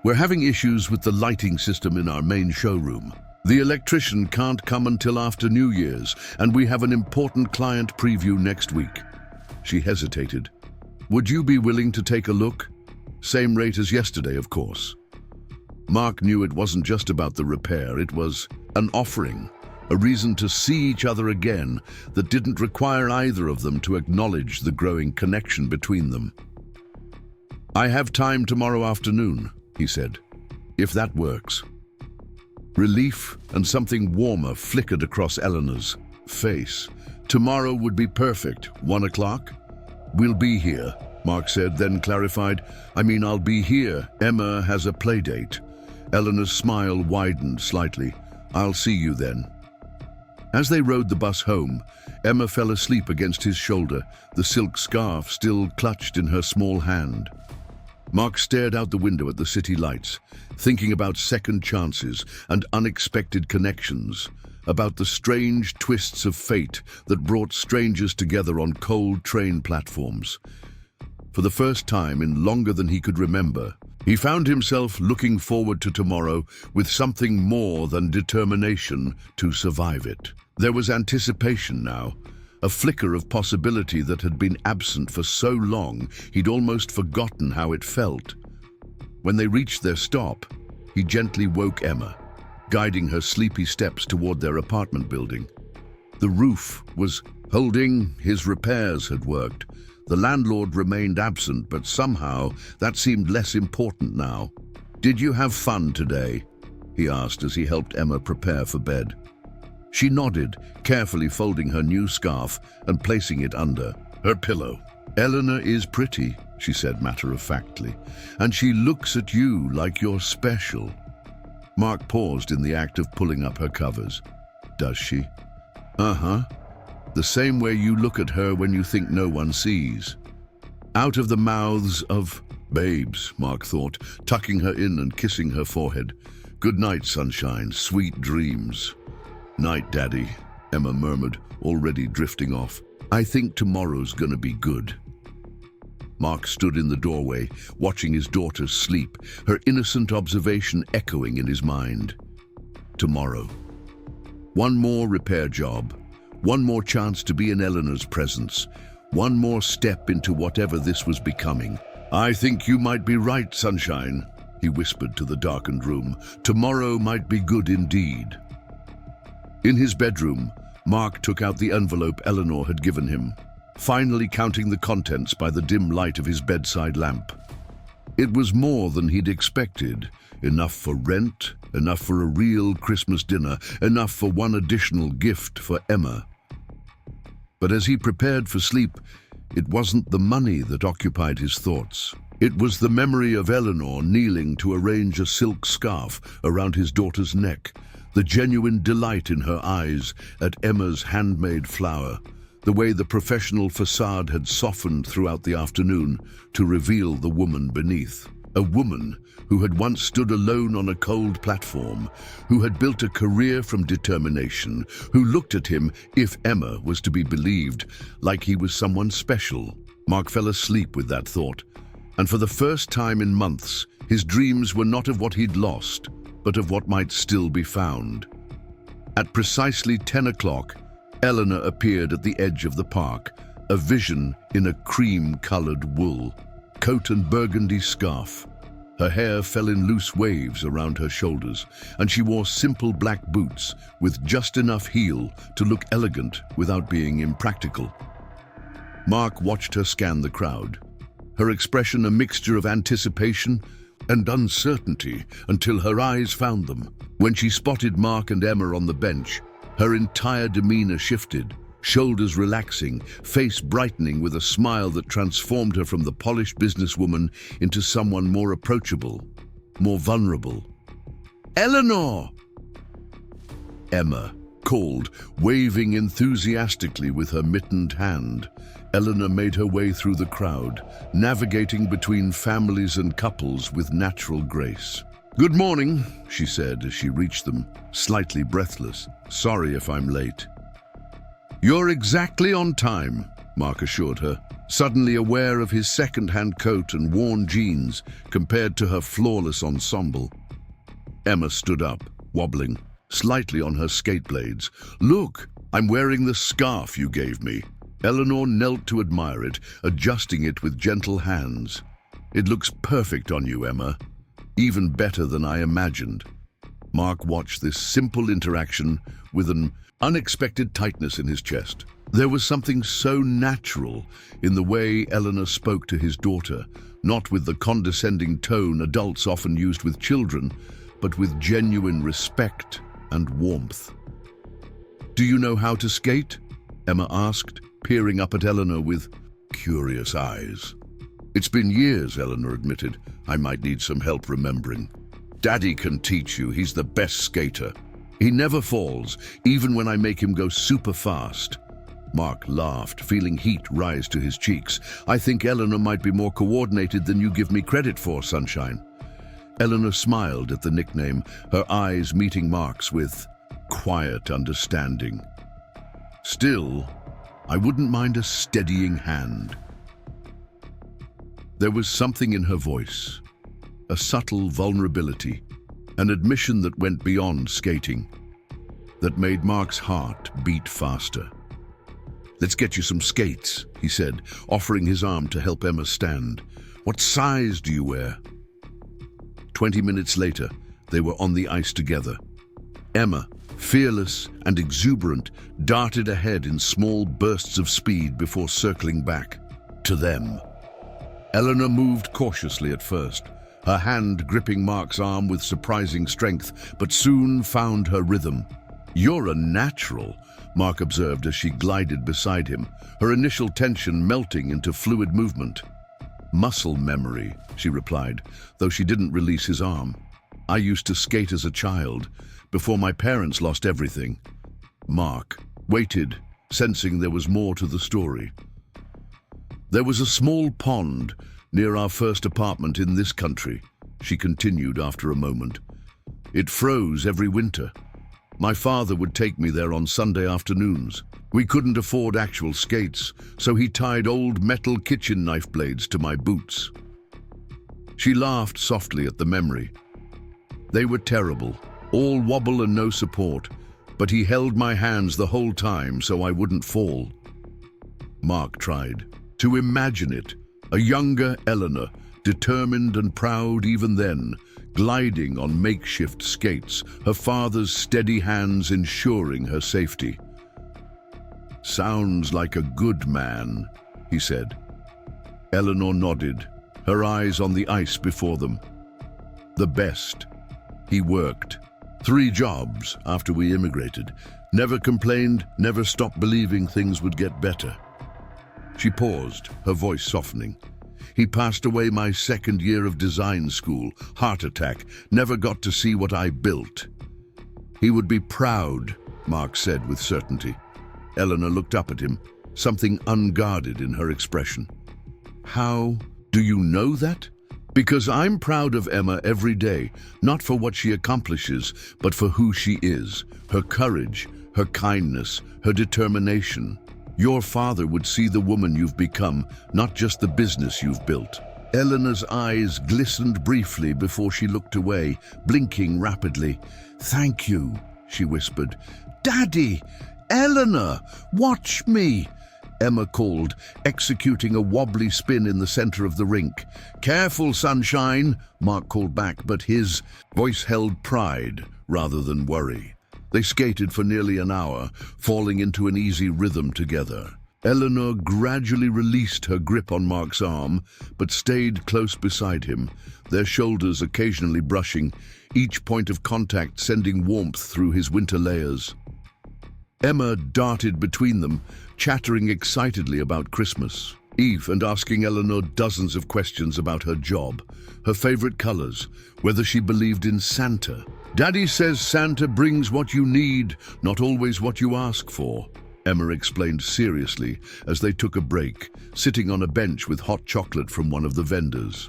We're having issues with the lighting system in our main showroom. The electrician can't come until after New Year's, and we have an important client preview next week." She hesitated. "Would you be willing to take a look? Same rate as yesterday, of course." Mark knew it wasn't just about the repair, it was an offering, a reason to see each other again that didn't require either of them to acknowledge the growing connection between them. "I have time tomorrow afternoon," he said, "if that works." Relief and something warmer flickered across Eleanor's face. "Tomorrow would be perfect. 1 o'clock? "We'll be here," Mark said, then clarified, I'll be here. Emma has a play date." Eleanor's smile widened slightly. "I'll see you then." As they rode the bus home, Emma fell asleep against his shoulder, the silk scarf still clutched in her small hand. Mark stared out the window at the city lights, thinking about second chances and unexpected connections, about the strange twists of fate that brought strangers together on cold train platforms. For the first time in longer than he could remember, he found himself looking forward to tomorrow with something more than determination to survive it. There was anticipation now, a flicker of possibility that had been absent for so long he'd almost forgotten how it felt. When they reached their stop, he gently woke Emma, guiding her sleepy steps toward their apartment building. The roof was holding, his repairs had worked. The landlord remained absent, but somehow that seemed less important now. "Did you have fun today?" he asked as he helped Emma prepare for bed. She nodded, carefully folding her new scarf and placing it under her pillow. "Eleanor is pretty," she said matter-of-factly, "and she looks at you like you're special." Mark paused in the act of pulling up her covers. "Does she?" "Uh-huh. The same way you look at her when you think no one sees." Out of the mouths of babes, Mark thought, tucking her in and kissing her forehead. "Good night, sunshine, sweet dreams." "Night, Daddy," Emma murmured, already drifting off. "I think tomorrow's gonna be good." Mark stood in the doorway, watching his daughter sleep, her innocent observation echoing in his mind. Tomorrow. One more repair job. One more chance to be in Eleanor's presence. One more step into whatever this was becoming. "I think you might be right, sunshine," he whispered to the darkened room. "Tomorrow might be good indeed." In his bedroom, Mark took out the envelope Eleanor had given him, finally counting the contents by the dim light of his bedside lamp. It was more than he'd expected. Enough for rent, enough for a real Christmas dinner, enough for one additional gift for Emma. But as he prepared for sleep, it wasn't the money that occupied his thoughts. It was the memory of Eleanor kneeling to arrange a silk scarf around his daughter's neck, the genuine delight in her eyes at Emma's handmade flower, the way the professional facade had softened throughout the afternoon to reveal the woman beneath. A woman who had once stood alone on a cold platform, who had built a career from determination, who looked at him, if Emma was to be believed, like he was someone special. Mark fell asleep with that thought, and for the first time in months, his dreams were not of what he'd lost, but of what might still be found. At precisely 10 o'clock, Eleanor appeared at the edge of the park, a vision in a cream-colored wool, coat and burgundy scarf. Her hair fell in loose waves around her shoulders, and she wore simple black boots with just enough heel to look elegant without being impractical. Mark watched her scan the crowd. her expression a mixture of anticipation and uncertainty until her eyes found them. When she spotted Mark and Emma on the bench, her entire demeanor shifted, shoulders relaxing, face brightening with a smile that transformed her from the polished businesswoman into someone more approachable, more vulnerable. "Eleanor!" Emma called, waving enthusiastically with her mittened hand. Eleanor made her way through the crowd, navigating between families and couples with natural grace. "Good morning," she said as she reached them, slightly breathless. "Sorry if I'm late." "You're exactly on time," Mark assured her, suddenly aware of his second-hand coat and worn jeans compared to her flawless ensemble. Emma stood up, wobbling, slightly on her skate blades. "Look, I'm wearing the scarf you gave me." Eleanor knelt to admire it, adjusting it with gentle hands. "It looks perfect on you, Emma. Even better than I imagined." Mark watched this simple interaction with an unexpected tightness in his chest. There was something so natural in the way Eleanor spoke to his daughter, not with the condescending tone adults often used with children, but with genuine respect and warmth. "Do you know how to skate?" Emma asked, peering up at Eleanor with curious eyes. "It's been years," Eleanor admitted. "I might need some help remembering." "Daddy can teach you. He's the best skater. He never falls, even when I make him go super fast." Mark laughed, feeling heat rise to his cheeks. "I think Eleanor might be more coordinated than you give me credit for, Sunshine." Eleanor smiled at the nickname, her eyes meeting Mark's with quiet understanding. "Still, I wouldn't mind a steadying hand." There was something in her voice, a subtle vulnerability, an admission that went beyond skating, that made Mark's heart beat faster. "Let's get you some skates," he said, offering his arm to help Emma stand. "What size do you wear?" 20 minutes later, they were on the ice together. Emma, fearless and exuberant, darted ahead in small bursts of speed before circling back to them. Eleanor moved cautiously at first, her hand gripping Mark's arm with surprising strength, but soon found her rhythm. "You're a natural," Mark observed as she glided beside him, her initial tension melting into fluid movement. "Muscle memory," she replied, though she didn't release his arm. "I used to skate as a child, before my parents lost everything." Mark waited, sensing there was more to the story. "There was a small pond near our first apartment in this country," she continued after a moment. "It froze every winter. My father would take me there on Sunday afternoons. We couldn't afford actual skates, so he tied old metal kitchen knife blades to my boots." She laughed softly at the memory. "They were terrible, all wobble and no support, but he held my hands the whole time so I wouldn't fall." Mark tried to imagine it, a younger Eleanor, determined and proud even then, gliding on makeshift skates, her father's steady hands ensuring her safety. "Sounds like a good man," he said. Eleanor nodded, her eyes on the ice before them. "The best. He worked 3 jobs after we immigrated. Never complained, never stopped believing things would get better." She paused, her voice softening. "He passed away my 2nd year of design school, heart attack, never got to see what I built." "He would be proud," Mark said with certainty. Eleanor looked up at him, something unguarded in her expression. "How do you know that?" "Because I'm proud of Emma every day, not for what she accomplishes, but for who she is, her courage, her kindness, her determination. Your father would see the woman you've become, not just the business you've built." Eleanor's eyes glistened briefly before she looked away, blinking rapidly. "Thank you," she whispered. "Daddy! Eleanor! Watch me!" Emma called, executing a wobbly spin in the center of the rink. "Careful, Sunshine," Mark called back, but his voice held pride rather than worry. They skated for nearly an hour, falling into an easy rhythm together. Eleanor gradually released her grip on Mark's arm, but stayed close beside him, their shoulders occasionally brushing, each point of contact sending warmth through his winter layers. Emma darted between them, chattering excitedly about Christmas Eve and asking Eleanor dozens of questions about her job, her favorite colors, whether she believed in Santa. "Daddy says Santa brings what you need, not always what you ask for," Emma explained seriously as they took a break, sitting on a bench with hot chocolate from one of the vendors.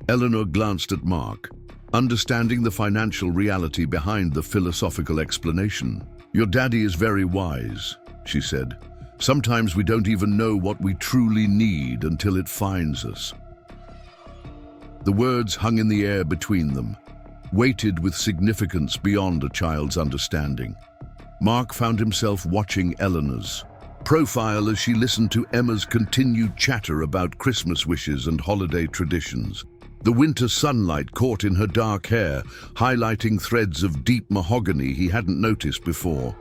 Eleanor glanced at Mark, understanding the financial reality behind the philosophical explanation. "Your daddy is very wise," she said. "Sometimes we don't even know what we truly need until it finds us." The words hung in the air between them, weighted with significance beyond a child's understanding. Mark found himself watching Eleanor's profile as she listened to Emma's continued chatter about Christmas wishes and holiday traditions. The winter sunlight caught in her dark hair, highlighting threads of deep mahogany he hadn't noticed before.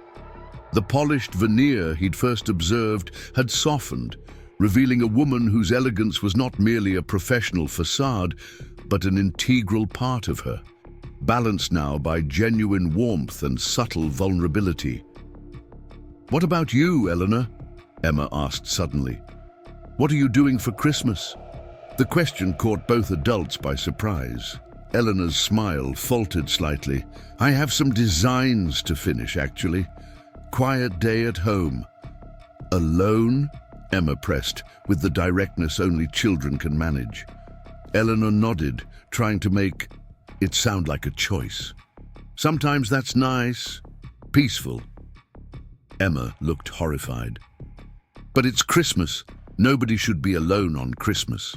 The polished veneer he'd first observed had softened, revealing a woman whose elegance was not merely a professional facade, but an integral part of her, balanced now by genuine warmth and subtle vulnerability. "What about you, Eleanor?" Emma asked suddenly. "What are you doing for Christmas?" The question caught both adults by surprise. Eleanor's smile faltered slightly. "I have some designs to finish, actually. Quiet day at home." "Alone?" Emma pressed, with the directness only children can manage. Eleanor nodded, trying to make it sound like a choice. "Sometimes that's nice. Peaceful." Emma looked horrified. "But it's Christmas. Nobody should be alone on Christmas."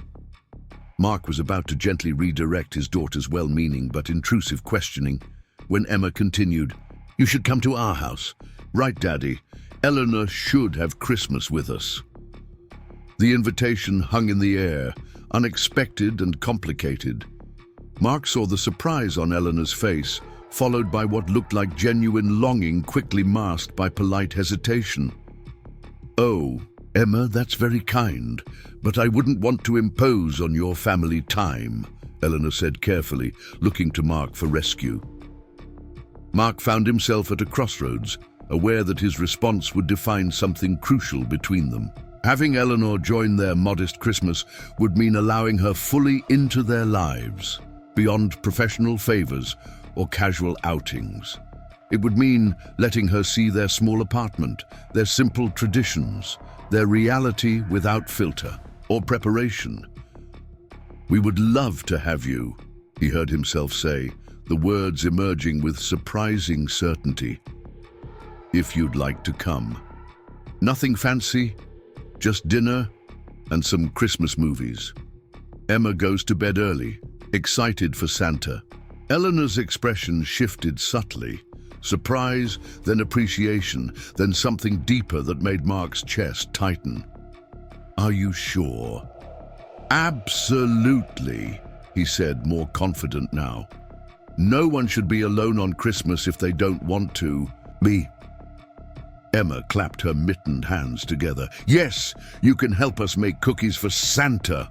Mark was about to gently redirect his daughter's well-meaning but intrusive questioning when Emma continued, "You should come to our house. Right, Daddy. Eleanor should have Christmas with us." The invitation hung in the air, unexpected and complicated. Mark saw the surprise on Eleanor's face, followed by what looked like genuine longing quickly masked by polite hesitation. "Oh, Emma, that's very kind, but I wouldn't want to impose on your family time," Eleanor said carefully, looking to Mark for rescue. Mark found himself at a crossroads, aware that his response would define something crucial between them. Having Eleanor join their modest Christmas would mean allowing her fully into their lives, beyond professional favors or casual outings. It would mean letting her see their small apartment, their simple traditions, their reality without filter or preparation. "We would love to have you," he heard himself say, the words emerging with surprising certainty. "If you'd like to come. Nothing fancy, just dinner and some Christmas movies." Emma goes to bed early, excited for Santa. Eleanor's expression shifted subtly. Surprise, then appreciation, then something deeper that made Mark's chest tighten. "Are you sure?" "Absolutely," he said, more confident now. "No one should be alone on Christmas if they don't want to be." Emma clapped her mittened hands together. "Yes, you can help us make cookies for Santa."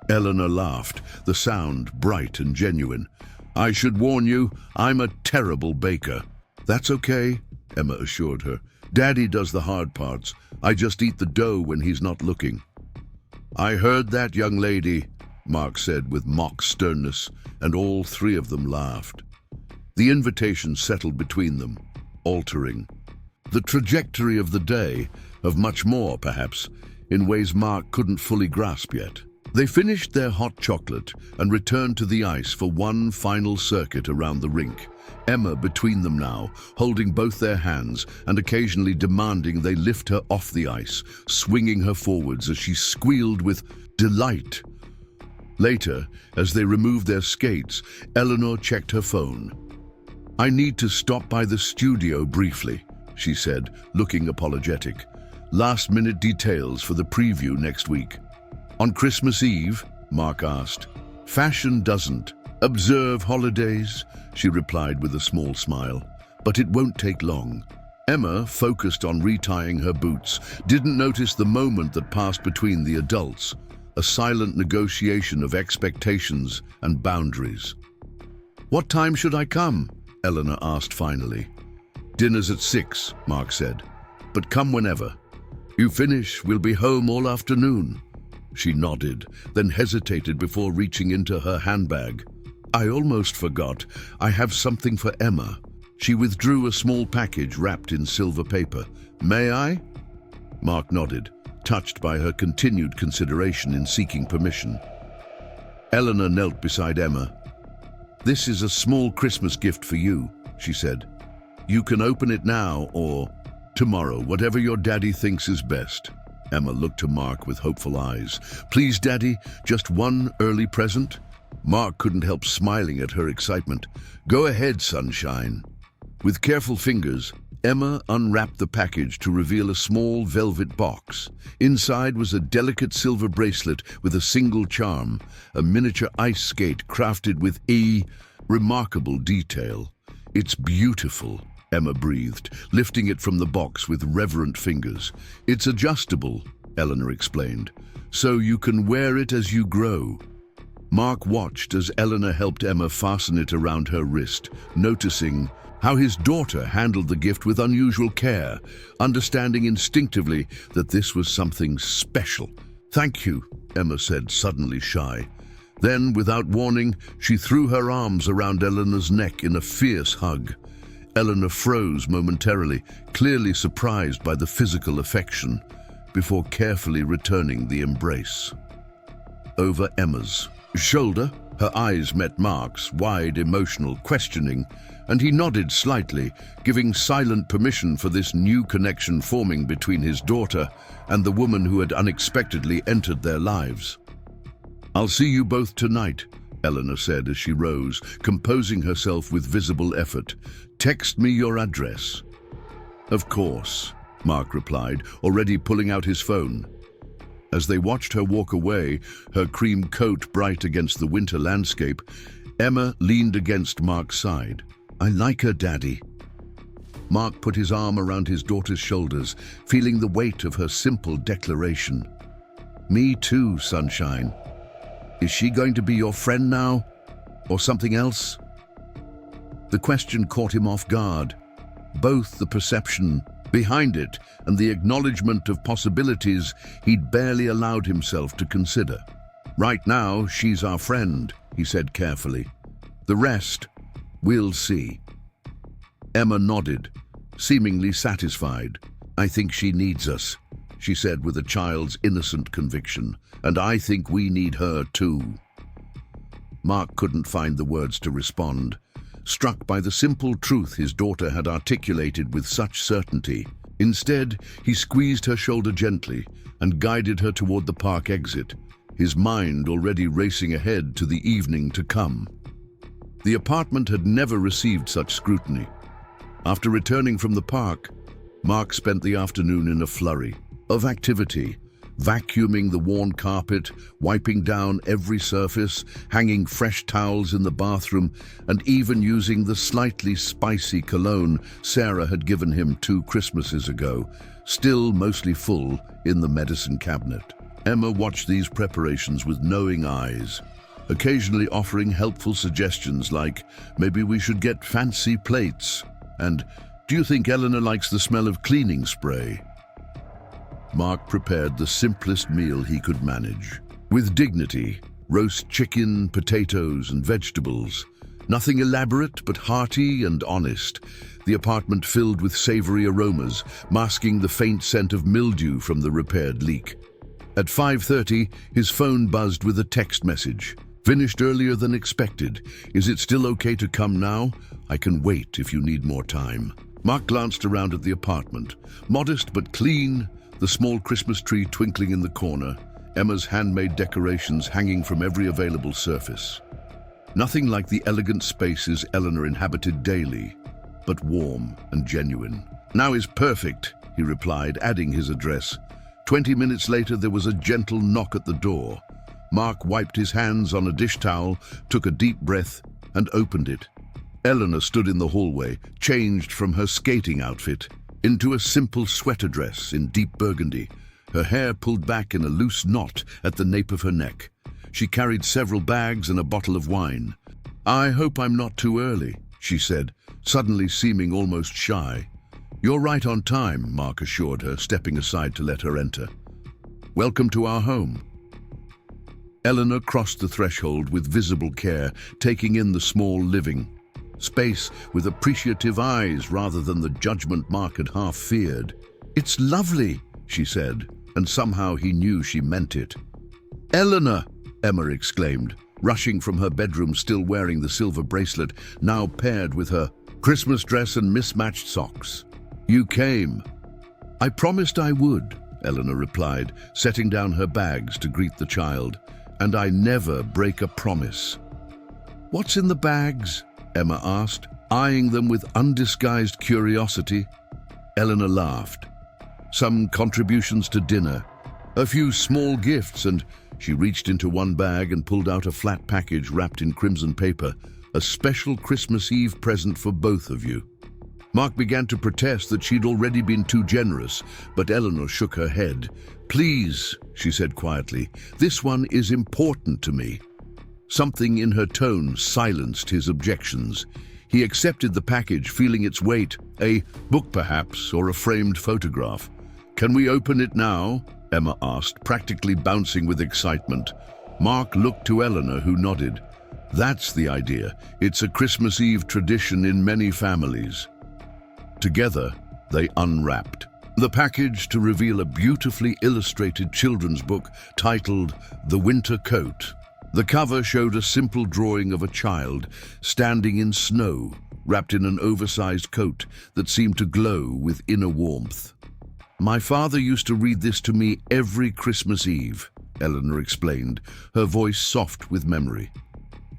Eleanor laughed, the sound bright and genuine. "I should warn you, I'm a terrible baker." "That's okay," Emma assured her. "Daddy does the hard parts. I just eat the dough when he's not looking." "I heard that, young lady," Mark said with mock sternness, and all three of them laughed. The invitation settled between them, altering the trajectory of the day, of much more, perhaps, in ways Mark couldn't fully grasp yet. They finished their hot chocolate and returned to the ice for one final circuit around the rink, Emma between them now, holding both their hands and occasionally demanding they lift her off the ice, swinging her forwards as she squealed with delight. Later, as they removed their skates, Eleanor checked her phone. "I need to stop by the studio briefly," she said, looking apologetic. "Last-minute details for the preview next week." "On Christmas Eve?" Mark asked. "Fashion doesn't observe holidays," she replied with a small smile. "But it won't take long." Emma, focused on retying her boots, didn't notice the moment that passed between the adults, a silent negotiation of expectations and boundaries. "What time should I come?" Eleanor asked finally. "Dinner's at 6, Mark said, "but come whenever. You finish, we'll be home all afternoon." She nodded, then hesitated before reaching into her handbag. "I almost forgot. I have something for Emma." She withdrew a small package wrapped in silver paper. "May I?" Mark nodded, touched by her continued consideration in seeking permission. Eleanor knelt beside Emma. "This is a small Christmas gift for you," she said. "You can open it now or tomorrow, whatever your daddy thinks is best." Emma looked to Mark with hopeful eyes. "Please, Daddy, just one early present?" Mark couldn't help smiling at her excitement. "Go ahead, sunshine." With careful fingers, Emma unwrapped the package to reveal a small velvet box. Inside was a delicate silver bracelet with a single charm, a miniature ice skate crafted with remarkable detail. "It's beautiful," Emma breathed, lifting it from the box with reverent fingers. "It's adjustable," Eleanor explained, "so you can wear it as you grow." Mark watched as Eleanor helped Emma fasten it around her wrist, noticing how his daughter handled the gift with unusual care, understanding instinctively that this was something special. "Thank you," Emma said, suddenly shy. Then, without warning, she threw her arms around Eleanor's neck in a fierce hug. Eleanor froze momentarily, clearly surprised by the physical affection, before carefully returning the embrace. Over Emma's shoulder, her eyes met Mark's, wide, emotional, questioning, and he nodded slightly, giving silent permission for this new connection forming between his daughter and the woman who had unexpectedly entered their lives. "I'll see you both tonight," Eleanor said as she rose, composing herself with visible effort. "Text me your address." "Of course," Mark replied, already pulling out his phone. As they watched her walk away, her cream coat bright against the winter landscape, Emma leaned against Mark's side. "I like her, Daddy." Mark put his arm around his daughter's shoulders, feeling the weight of her simple declaration. "Me too, sunshine. Is she going to be your friend now, or something else?" The question caught him off guard. Both the perception behind it and the acknowledgement of possibilities he'd barely allowed himself to consider. "Right now, she's our friend," he said carefully. "The rest, we'll see." Emma nodded, seemingly satisfied. "I think she needs us," she said with a child's innocent conviction, "and I think we need her too." Mark couldn't find the words to respond, struck by the simple truth his daughter had articulated with such certainty. Instead, he squeezed her shoulder gently and guided her toward the park exit, his mind already racing ahead to the evening to come. The apartment had never received such scrutiny. After returning from the park, Mark spent the afternoon in a flurry of activity, vacuuming the worn carpet, wiping down every surface, hanging fresh towels in the bathroom, and even using the slightly spicy cologne Sarah had given him 2 Christmases ago, still mostly full in the medicine cabinet. Emma watched these preparations with knowing eyes, occasionally offering helpful suggestions like, "Maybe we should get fancy plates," and "Do you think Eleanor likes the smell of cleaning spray?" Mark prepared the simplest meal he could manage. With dignity, roast chicken, potatoes, and vegetables. Nothing elaborate, but hearty and honest. The apartment filled with savory aromas, masking the faint scent of mildew from the repaired leak. At 5:30, his phone buzzed with a text message. "Finished earlier than expected. Is it still okay to come now? I can wait if you need more time." Mark glanced around at the apartment. Modest but clean, the small Christmas tree twinkling in the corner, Emma's handmade decorations hanging from every available surface. Nothing like the elegant spaces Eleanor inhabited daily, but warm and genuine. "Now is perfect," he replied, adding his address. 20 minutes later, there was a gentle knock at the door. Mark wiped his hands on a dish towel, took a deep breath, and opened it. Eleanor stood in the hallway, changed from her skating outfit. into a simple sweater dress in deep burgundy, her hair pulled back in a loose knot at the nape of her neck. She carried several bags and a bottle of wine. "I hope I'm not too early," she said, suddenly seeming almost shy. "You're right on time," Mark assured her, stepping aside to let her enter. "Welcome to our home." Eleanor crossed the threshold with visible care, taking in the small living space with appreciative eyes rather than the judgment Mark had half feared. "It's lovely," she said, and somehow he knew she meant it. "Eleanor!" Emma exclaimed, rushing from her bedroom still wearing the silver bracelet, now paired with her Christmas dress and mismatched socks. "You came." "I promised I would," Eleanor replied, setting down her bags to greet the child. "And I never break a promise." "What's in the bags?" Emma asked, eyeing them with undisguised curiosity. Eleanor laughed. "Some contributions to dinner, a few small gifts," and she reached into one bag and pulled out a flat package wrapped in crimson paper, "a special Christmas Eve present for both of you." Mark began to protest that she'd already been too generous, but Eleanor shook her head. "Please," she said quietly, "this one is important to me." Something in her tone silenced his objections. He accepted the package, feeling its weight, a book perhaps, or a framed photograph. "Can we open it now?" Emma asked, practically bouncing with excitement. Mark looked to Eleanor, who nodded. "That's the idea. It's a Christmas Eve tradition in many families." Together, they unwrapped the package to reveal a beautifully illustrated children's book titled The Winter Coat. The cover showed a simple drawing of a child standing in snow, wrapped in an oversized coat that seemed to glow with inner warmth. "My father used to read this to me every Christmas Eve," Eleanor explained, her voice soft with memory.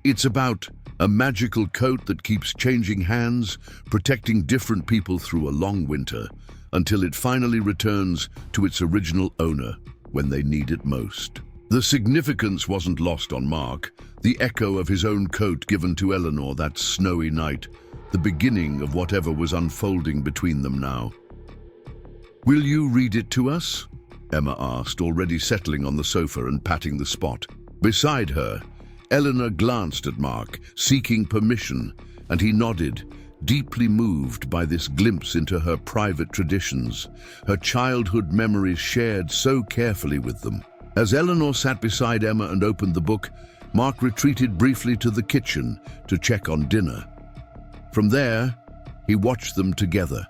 "It's about a magical coat that keeps changing hands, protecting different people through a long winter, until it finally returns to its original owner when they need it most." The significance wasn't lost on Mark, the echo of his own coat given to Eleanor that snowy night, the beginning of whatever was unfolding between them now. "Will you read it to us?" Emma asked, already settling on the sofa and patting the spot. Beside her, Eleanor glanced at Mark, seeking permission, and he nodded, deeply moved by this glimpse into her private traditions, her childhood memories shared so carefully with them. As Eleanor sat beside Emma and opened the book, Mark retreated briefly to the kitchen to check on dinner. From there, he watched them together.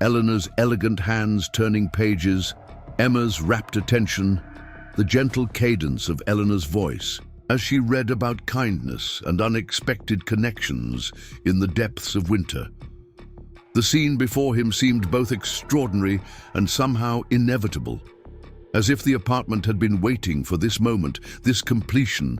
Eleanor's elegant hands turning pages, Emma's rapt attention, the gentle cadence of Eleanor's voice as she read about kindness and unexpected connections in the depths of winter. The scene before him seemed both extraordinary and somehow inevitable, as if the apartment had been waiting for this moment, this completion,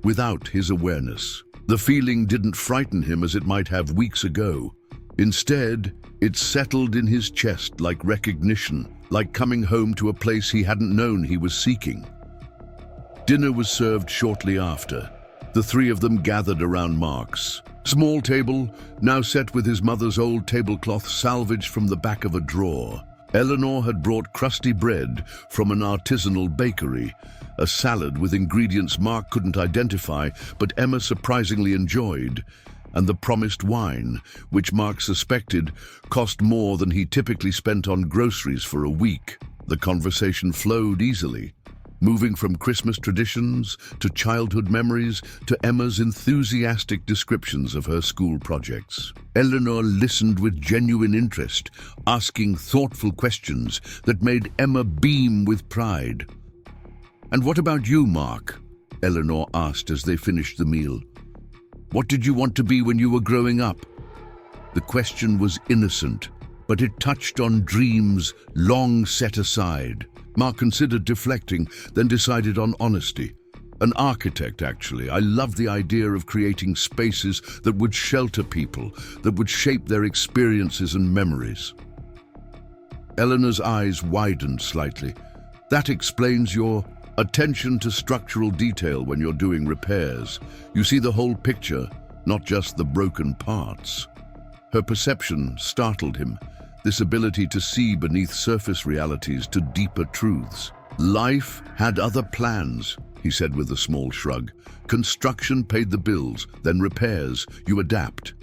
without his awareness. The feeling didn't frighten him as it might have weeks ago. Instead, it settled in his chest like recognition, like coming home to a place he hadn't known he was seeking. Dinner was served shortly after. The three of them gathered around Mark's small table, now set with his mother's old tablecloth salvaged from the back of a drawer. Eleanor had brought crusty bread from an artisanal bakery, a salad with ingredients Mark couldn't identify but Emma surprisingly enjoyed, and the promised wine, which Mark suspected cost more than he typically spent on groceries for a week. The conversation flowed easily, moving from Christmas traditions to childhood memories to Emma's enthusiastic descriptions of her school projects. Eleanor listened with genuine interest, asking thoughtful questions that made Emma beam with pride. "And what about you, Mark?" Eleanor asked as they finished the meal. "What did you want to be when you were growing up?" The question was innocent, but it touched on dreams long set aside. Mark considered deflecting, then decided on honesty. "An architect, actually. I love the idea of creating spaces that would shelter people, that would shape their experiences and memories." Eleanor's eyes widened slightly. "That explains your attention to structural detail when you're doing repairs. You see the whole picture, not just the broken parts." Her perception startled him. this ability to see beneath surface realities to deeper truths. Life had other plans, he said with a small shrug. Construction paid the bills, then repairs, you adapt.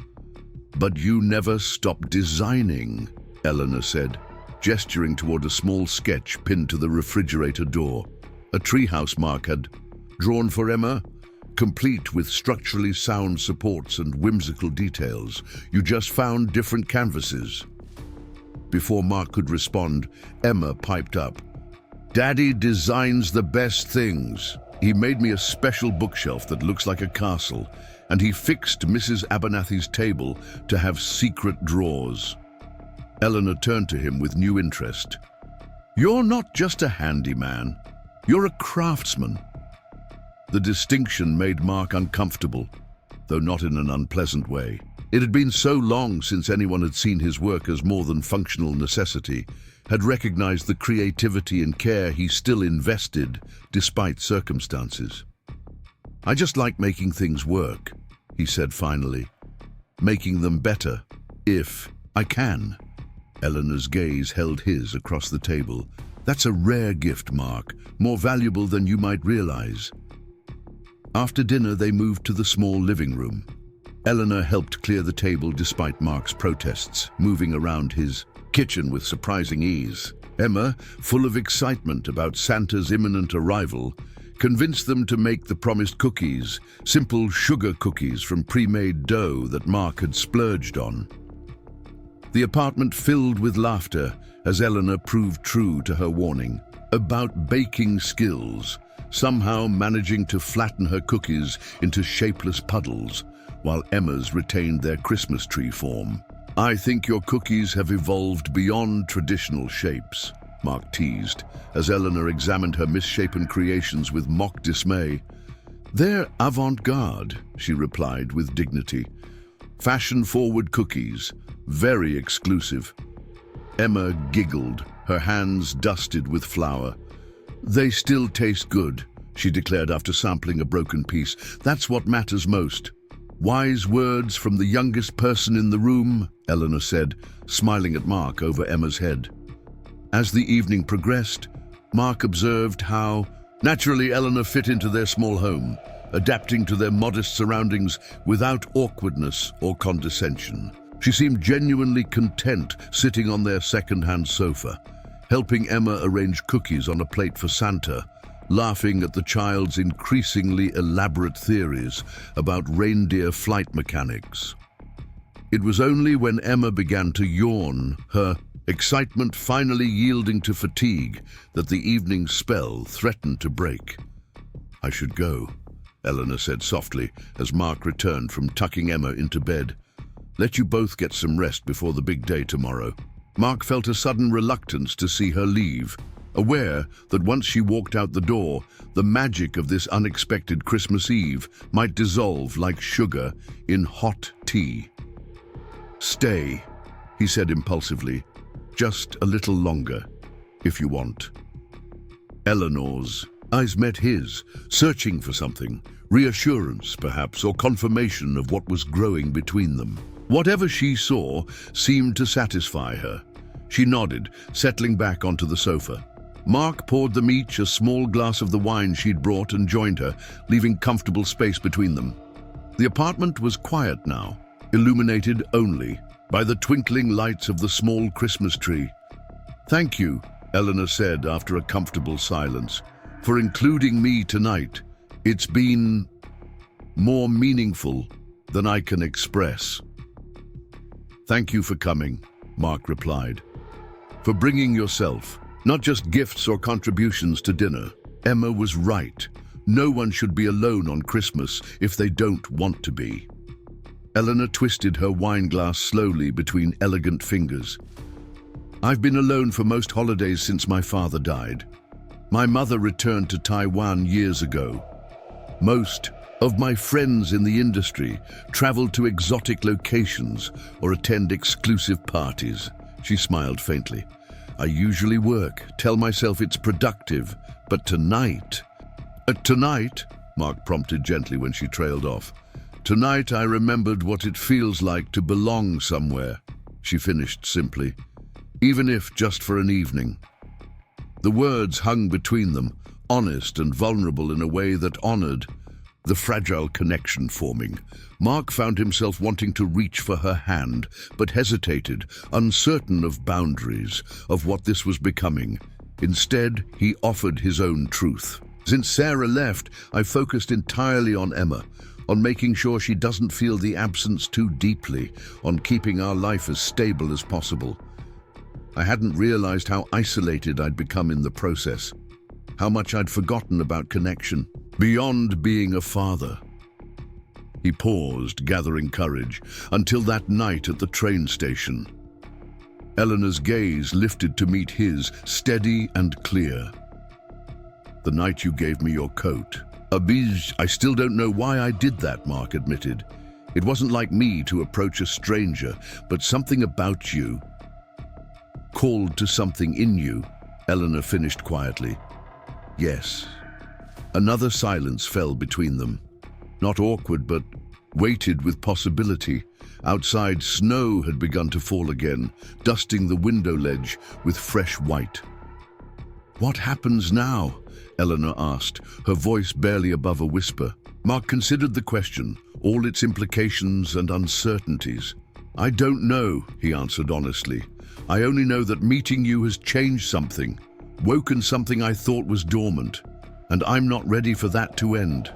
But you never stop designing, Eleanor said, gesturing toward a small sketch pinned to the refrigerator door. A treehouse Mark had drawn for Emma, complete with structurally sound supports and whimsical details. You just found different canvases. Before Mark could respond, Emma piped up. Daddy designs the best things. He made me a special bookshelf that looks like a castle, and he fixed Mrs. Abernathy's table to have secret drawers. Eleanor turned to him with new interest. You're not just a handyman, you're a craftsman. The distinction made Mark uncomfortable, though not in an unpleasant way. It had been so long since anyone had seen his work as more than functional necessity, had recognized the creativity and care he still invested despite circumstances. I just like making things work, he said finally. Making them better, if I can. Eleanor's gaze held his across the table. That's a rare gift, Mark, more valuable than you might realize. After dinner, they moved to the small living room. Eleanor helped clear the table despite Mark's protests, moving around his kitchen with surprising ease. Emma, full of excitement about Santa's imminent arrival, convinced them to make the promised cookies, simple sugar cookies from pre-made dough that Mark had splurged on. The apartment filled with laughter as Eleanor proved true to her warning about baking skills, somehow managing to flatten her cookies into shapeless puddles, while Emma's retained their Christmas tree form. I think your cookies have evolved beyond traditional shapes, Mark teased, as Eleanor examined her misshapen creations with mock dismay. They're avant-garde, she replied with dignity. Fashion-forward cookies, very exclusive. Emma giggled, her hands dusted with flour. They still taste good, she declared after sampling a broken piece. That's what matters most. Wise words from the youngest person in the room, Eleanor said, smiling at Mark over Emma's head. As the evening progressed, Mark observed how naturally Eleanor fit into their small home, adapting to their modest surroundings without awkwardness or condescension. She seemed genuinely content sitting on their second-hand sofa, helping Emma arrange cookies on a plate for Santa, laughing at the child's increasingly elaborate theories about reindeer flight mechanics. It was only when Emma began to yawn, her excitement finally yielding to fatigue, that the evening's spell threatened to break. I should go, Eleanor said softly as Mark returned from tucking Emma into bed. Let you both get some rest before the big day tomorrow. Mark felt a sudden reluctance to see her leave, aware that once she walked out the door, the magic of this unexpected Christmas Eve might dissolve like sugar in hot tea. Stay, he said impulsively, just a little longer, if you want. Eleanor's eyes met his, searching for something, reassurance perhaps, or confirmation of what was growing between them. Whatever she saw seemed to satisfy her. She nodded, settling back onto the sofa. Mark poured them each a small glass of the wine she'd brought and joined her, leaving comfortable space between them. The apartment was quiet now, illuminated only by the twinkling lights of the small Christmas tree. Thank you, Eleanor said after a comfortable silence, for including me tonight. It's been more meaningful than I can express. Thank you for coming, Mark replied. For bringing yourself, not just gifts or contributions to dinner. Emma was right. No one should be alone on Christmas if they don't want to be. Eleanor twisted her wine glass slowly between elegant fingers. I've been alone for most holidays since my father died. My mother returned to Taiwan years ago. Most of my friends in the industry travel to exotic locations or attend exclusive parties. She smiled faintly. I usually work, tell myself it's productive, but tonight... Tonight, Mark prompted gently when she trailed off. Tonight I remembered what it feels like to belong somewhere, she finished simply. even if just for an evening. The words hung between them, honest and vulnerable in a way that honored the fragile connection forming. Mark found himself wanting to reach for her hand, but hesitated, uncertain of boundaries, of what this was becoming. Instead, he offered his own truth. Since Sarah left, I focused entirely on Emma, on making sure she doesn't feel the absence too deeply, on keeping our life as stable as possible. I hadn't realized how isolated I'd become in the process, how much I'd forgotten about connection, beyond being a father. He paused, gathering courage, until that night at the train station. Eleanor's gaze lifted to meet his, steady and clear. "The night you gave me your coat." I still don't know why I did that," Mark admitted. "It wasn't like me to approach a stranger, but something about you called to something in you," Eleanor finished quietly. "Yes." Another silence fell between them. Not awkward, but weighted with possibility. Outside, snow had begun to fall again, dusting the window ledge with fresh white. "What happens now?" Eleanor asked, her voice barely above a whisper. Mark considered the question, all its implications and uncertainties. "I don't know," he answered honestly. "I only know that meeting you has changed something, woken something I thought was dormant, and I'm not ready for that to end."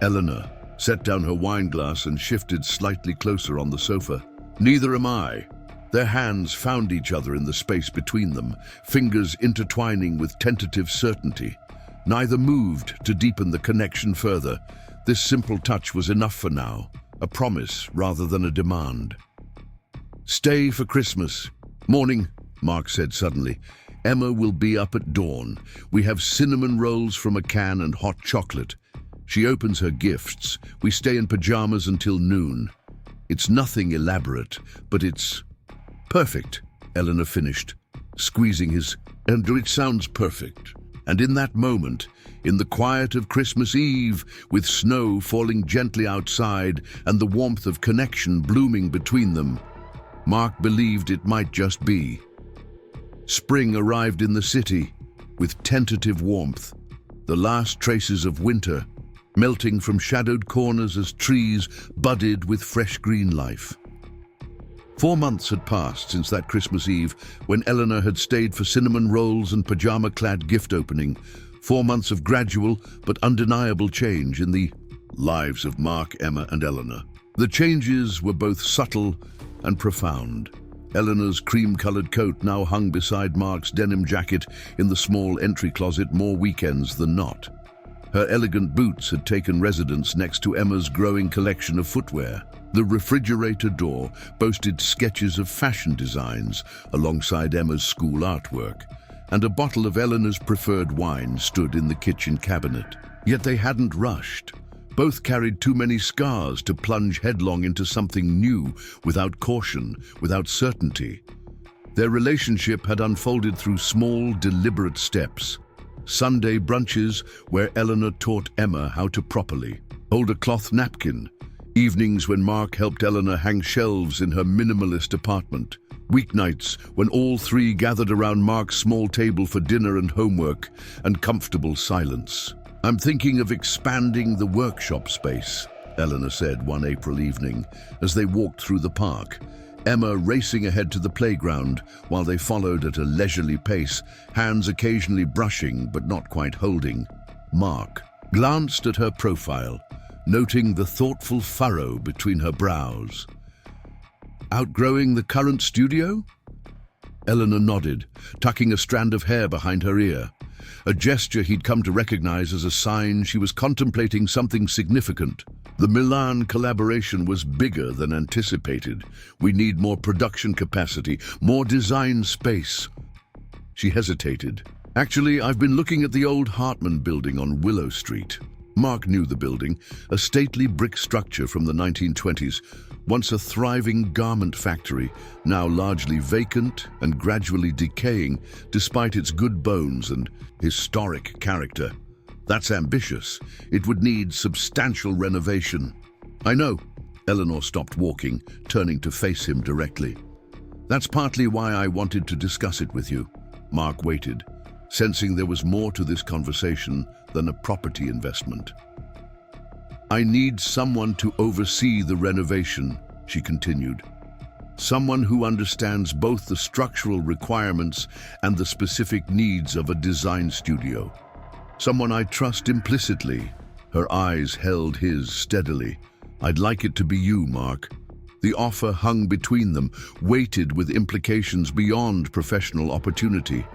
Eleanor set down her wine glass and shifted slightly closer on the sofa. "Neither am I." Their hands found each other in the space between them, fingers intertwining with tentative certainty. Neither moved to deepen the connection further. This simple touch was enough for now, a promise rather than a demand. "Stay for Christmas." "Morning," Mark said suddenly. "Emma will be up at dawn. We have cinnamon rolls from a can and hot chocolate. She opens her gifts. We stay in pajamas until noon. It's nothing elaborate, but it's perfect," Eleanor finished, squeezing his, "and it sounds perfect." And in that moment, in the quiet of Christmas Eve, with snow falling gently outside and the warmth of connection blooming between them, Mark believed it might just be. Spring arrived in the city with tentative warmth, the last traces of winter melting from shadowed corners as trees budded with fresh green life. 4 months had passed since that Christmas Eve when Eleanor had stayed for cinnamon rolls and pajama-clad gift opening. 4 months of gradual but undeniable change in the lives of Mark, Emma, and Eleanor. The changes were both subtle and profound. Eleanor's cream-colored coat now hung beside Mark's denim jacket in the small entry closet more weekends than not. Her elegant boots had taken residence next to Emma's growing collection of footwear. The refrigerator door boasted sketches of fashion designs alongside Emma's school artwork, and a bottle of Eleanor's preferred wine stood in the kitchen cabinet. Yet they hadn't rushed. Both carried too many scars to plunge headlong into something new, without caution, without certainty. Their relationship had unfolded through small, deliberate steps. Sunday brunches where Eleanor taught Emma how to properly hold a cloth napkin. Evenings when Mark helped Eleanor hang shelves in her minimalist apartment. Weeknights when all three gathered around Mark's small table for dinner and homework and comfortable silence. "I'm thinking of expanding the workshop space," Eleanor said one April evening as they walked through the park, Emma racing ahead to the playground while they followed at a leisurely pace, hands occasionally brushing but not quite holding. Mark glanced at her profile, noting the thoughtful furrow between her brows. "Outgrowing the current studio?" Eleanor nodded, tucking a strand of hair behind her ear, a gesture he'd come to recognize as a sign she was contemplating something significant. "The Milan collaboration was bigger than anticipated. We need more production capacity, more design space." She hesitated. "Actually, I've been looking at the old Hartman building on Willow Street." Mark knew the building, a stately brick structure from the 1920s, once a thriving garment factory, now largely vacant and gradually decaying despite its good bones and historic character. "That's ambitious. It would need substantial renovation." "I know." Eleanor stopped walking, turning to face him directly. That's partly why I wanted to discuss it with you. Mark waited, sensing there was more to this conversation than a property investment. I need someone to oversee the renovation, she continued. Someone who understands both the structural requirements and the specific needs of a design studio. Someone I trust implicitly. Her eyes held his steadily. I'd like it to be you, Mark. The offer hung between them, weighted with implications beyond professional opportunity.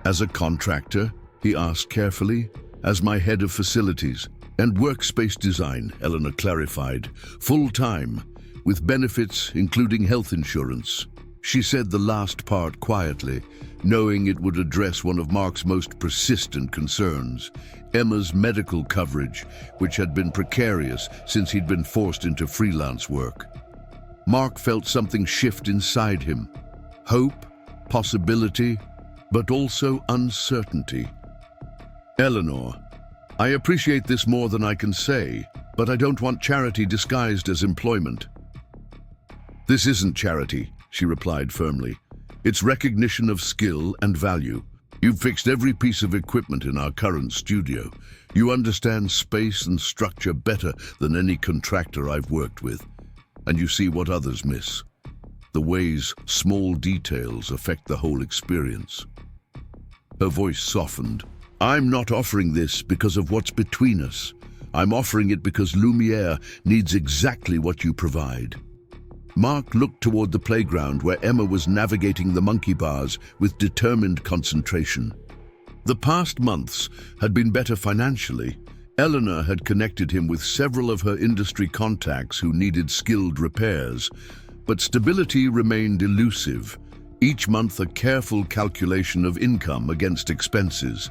As a contractor, he asked carefully. As my head of facilities and workspace design, Eleanor clarified. Full-time, with benefits including health insurance. She said the last part quietly, knowing it would address one of Mark's most persistent concerns, Emma's medical coverage, which had been precarious since he'd been forced into freelance work. Mark felt something shift inside him. Hope, possibility, but also uncertainty. Eleanor, I appreciate this more than I can say, but I don't want charity disguised as employment. This isn't charity, she replied firmly. It's recognition of skill and value. You've fixed every piece of equipment in our current studio. You understand space and structure better than any contractor I've worked with. And you see what others miss. The ways small details affect the whole experience. Her voice softened. I'm not offering this because of what's between us. I'm offering it because Lumiere needs exactly what you provide. Mark looked toward the playground where Emma was navigating the monkey bars with determined concentration. The past months had been better financially. Eleanor had connected him with several of her industry contacts who needed skilled repairs, but stability remained elusive, each month a careful calculation of income against expenses.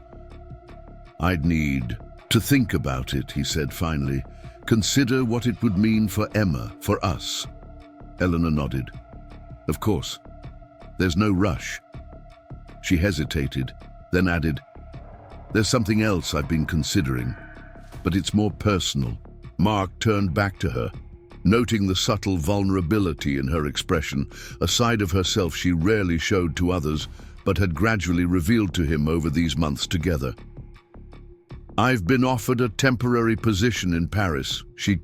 I'd need to think about it, he said finally. Consider what it would mean for Emma, for us. Eleanor nodded. Of course. There's no rush. She hesitated, then added, There's something else I've been considering, but it's more personal. Mark turned back to her, noting the subtle vulnerability in her expression, a side of herself she rarely showed to others, but had gradually revealed to him over these months together. I've been offered a temporary position in Paris, she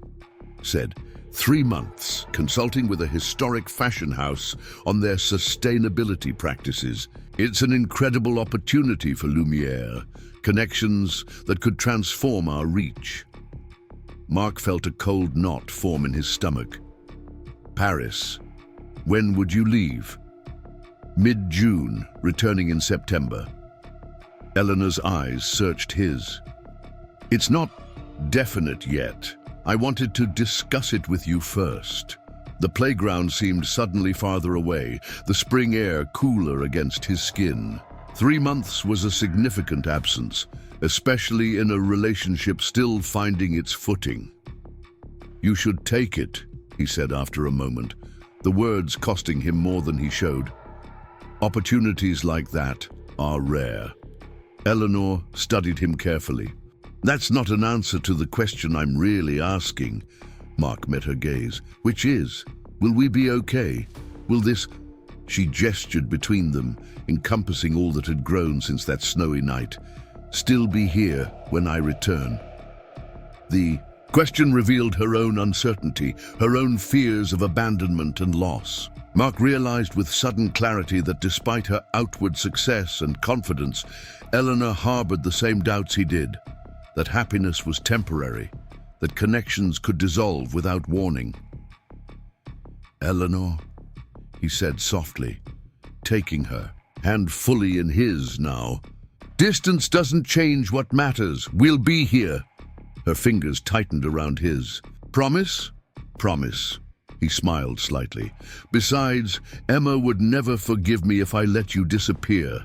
said. 3 months, consulting with a historic fashion house on their sustainability practices. It's an incredible opportunity for Lumiere, connections that could transform our reach. Mark felt a cold knot form in his stomach. Paris. When would you leave? Mid-June, returning in September. Eleanor's eyes searched his. It's not definite yet. I wanted to discuss it with you first. The playground seemed suddenly farther away, the spring air cooler against his skin. 3 months was a significant absence, especially in a relationship still finding its footing. You should take it, he said after a moment, the words costing him more than he showed. Opportunities like that are rare. Eleanor studied him carefully. That's not an answer to the question I'm really asking. Mark met her gaze. Which is, will we be okay? Will this... She gestured between them, encompassing all that had grown since that snowy night. Still be here when I return. The question revealed her own uncertainty, her own fears of abandonment and loss. Mark realized with sudden clarity that despite her outward success and confidence, Eleanor harbored the same doubts he did. That happiness was temporary, that connections could dissolve without warning. Eleanor, he said softly, taking her, hand fully in his now. Distance doesn't change what matters. We'll be here. Her fingers tightened around his. Promise? Promise. He smiled slightly. Besides, Emma would never forgive me if I let you disappear.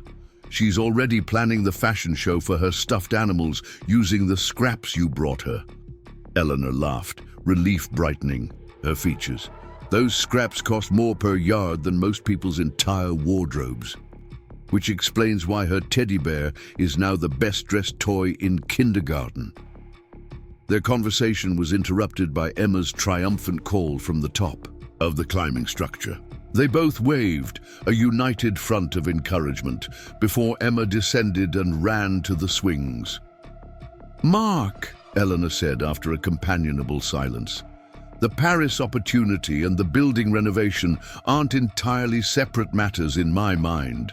She's already planning the fashion show for her stuffed animals using the scraps you brought her. Eleanor laughed, relief brightening her features. Those scraps cost more per yard than most people's entire wardrobes, which explains why her teddy bear is now the best-dressed toy in kindergarten. Their conversation was interrupted by Emma's triumphant call from the top of the climbing structure. They both waved, a united front of encouragement, before Emma descended and ran to the swings. "Mark," Eleanor said after a companionable silence, "the Paris opportunity and the building renovation aren't entirely separate matters in my mind."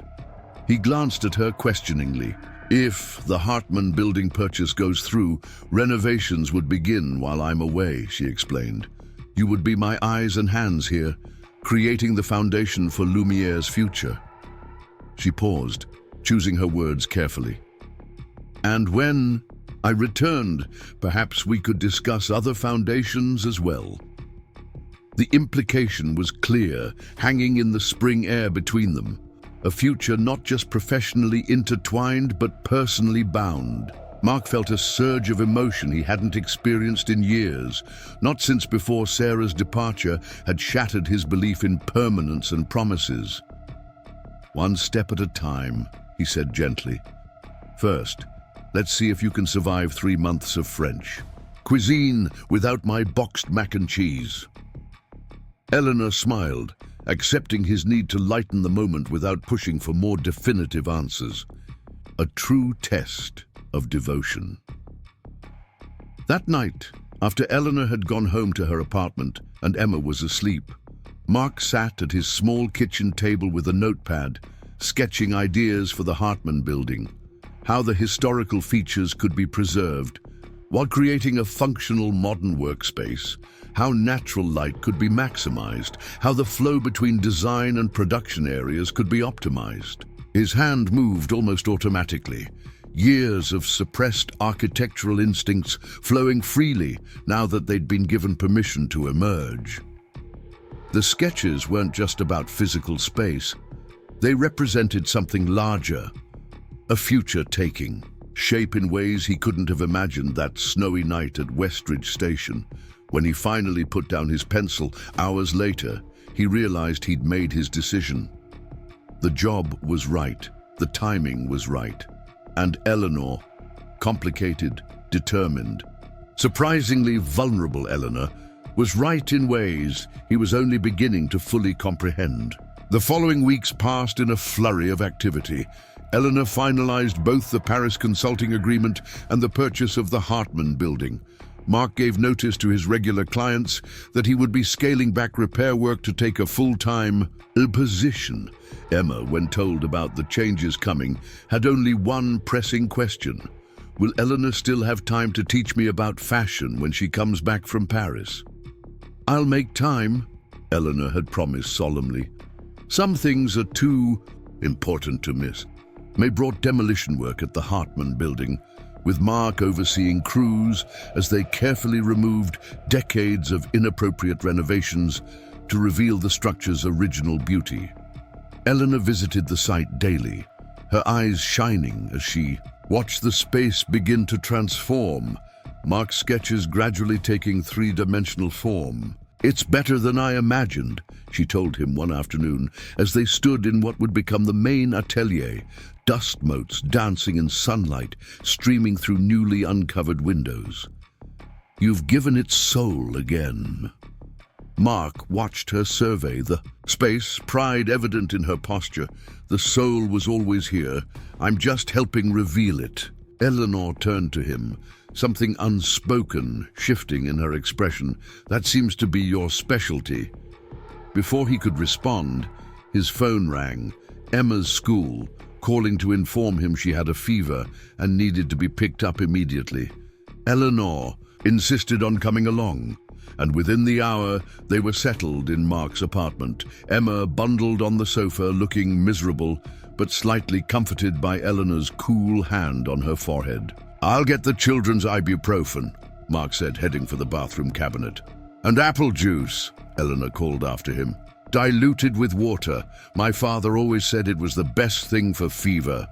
He glanced at her questioningly. "If the Hartman building purchase goes through, renovations would begin while I'm away," she explained. "You would be my eyes and hands here, creating the foundation for Lumiere's future." She paused, choosing her words carefully. "And when I returned, perhaps we could discuss other foundations as well." The implication was clear, hanging in the spring air between them. A future not just professionally intertwined, but personally bound. Mark felt a surge of emotion he hadn't experienced in years, not since before Sarah's departure had shattered his belief in permanence and promises. "One step at a time," he said gently. "First, let's see if you can survive 3 months of French cuisine without my boxed mac and cheese." Eleanor smiled, accepting his need to lighten the moment without pushing for more definitive answers. A true test of devotion. That night, after Eleanor had gone home to her apartment and Emma was asleep, Mark sat at his small kitchen table with a notepad, sketching ideas for the Hartman building, how the historical features could be preserved, while creating a functional modern workspace, how natural light could be maximized, how the flow between design and production areas could be optimized. His hand moved almost automatically, years of suppressed architectural instincts flowing freely now that they'd been given permission to emerge. The sketches weren't just about physical space. They represented something larger, a future taking shape in ways he couldn't have imagined that snowy night at Westridge Station. When he finally put down his pencil, hours later, he realized he'd made his decision. The job was right, the timing was right, and Eleanor, complicated, determined, surprisingly vulnerable Eleanor, was right in ways he was only beginning to fully comprehend. The following weeks passed in a flurry of activity. Eleanor finalized both the Paris consulting agreement and the purchase of the Hartman building. Mark gave notice to his regular clients that he would be scaling back repair work to take a full-time position. Emma, when told about the changes coming, had only one pressing question. Will Eleanor still have time to teach me about fashion when she comes back from Paris? "I'll make time," Eleanor had promised solemnly. "Some things are too important to miss." May brought demolition work at the Hartman building, with Mark overseeing crews as they carefully removed decades of inappropriate renovations to reveal the structure's original beauty. Eleanor visited the site daily, her eyes shining as she watched the space begin to transform, Mark's sketches gradually taking three-dimensional form. "It's better than I imagined," she told him one afternoon as they stood in what would become the main atelier, dust motes dancing in sunlight, streaming through newly uncovered windows. "You've given it soul again." Mark watched her survey the space, pride evident in her posture. "The soul was always here. I'm just helping reveal it." Eleanor turned to him, something unspoken shifting in her expression. "That seems to be your specialty." Before he could respond, his phone rang. Emma's school, calling to inform him she had a fever and needed to be picked up immediately. Eleanor insisted on coming along, and within the hour they were settled in Mark's apartment, Emma bundled on the sofa looking miserable, but slightly comforted by Eleanor's cool hand on her forehead. "I'll get the children's ibuprofen," Mark said, heading for the bathroom cabinet. "And apple juice," Eleanor called after him. "Diluted with water. My father always said it was the best thing for fever."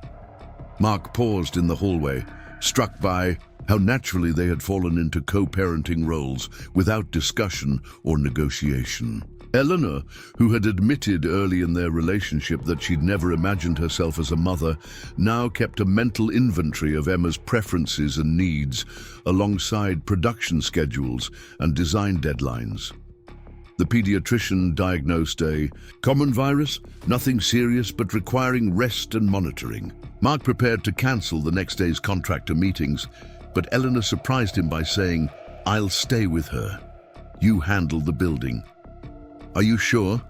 Mark paused in the hallway, struck by how naturally they had fallen into co-parenting roles without discussion or negotiation. Eleanor, who had admitted early in their relationship that she'd never imagined herself as a mother, now kept a mental inventory of Emma's preferences and needs, alongside production schedules and design deadlines. The pediatrician diagnosed a common virus, nothing serious but requiring rest and monitoring. Mark prepared to cancel the next day's contractor meetings, but Eleanor surprised him by saying, "I'll stay with her. You handle the building." "Are you sure?"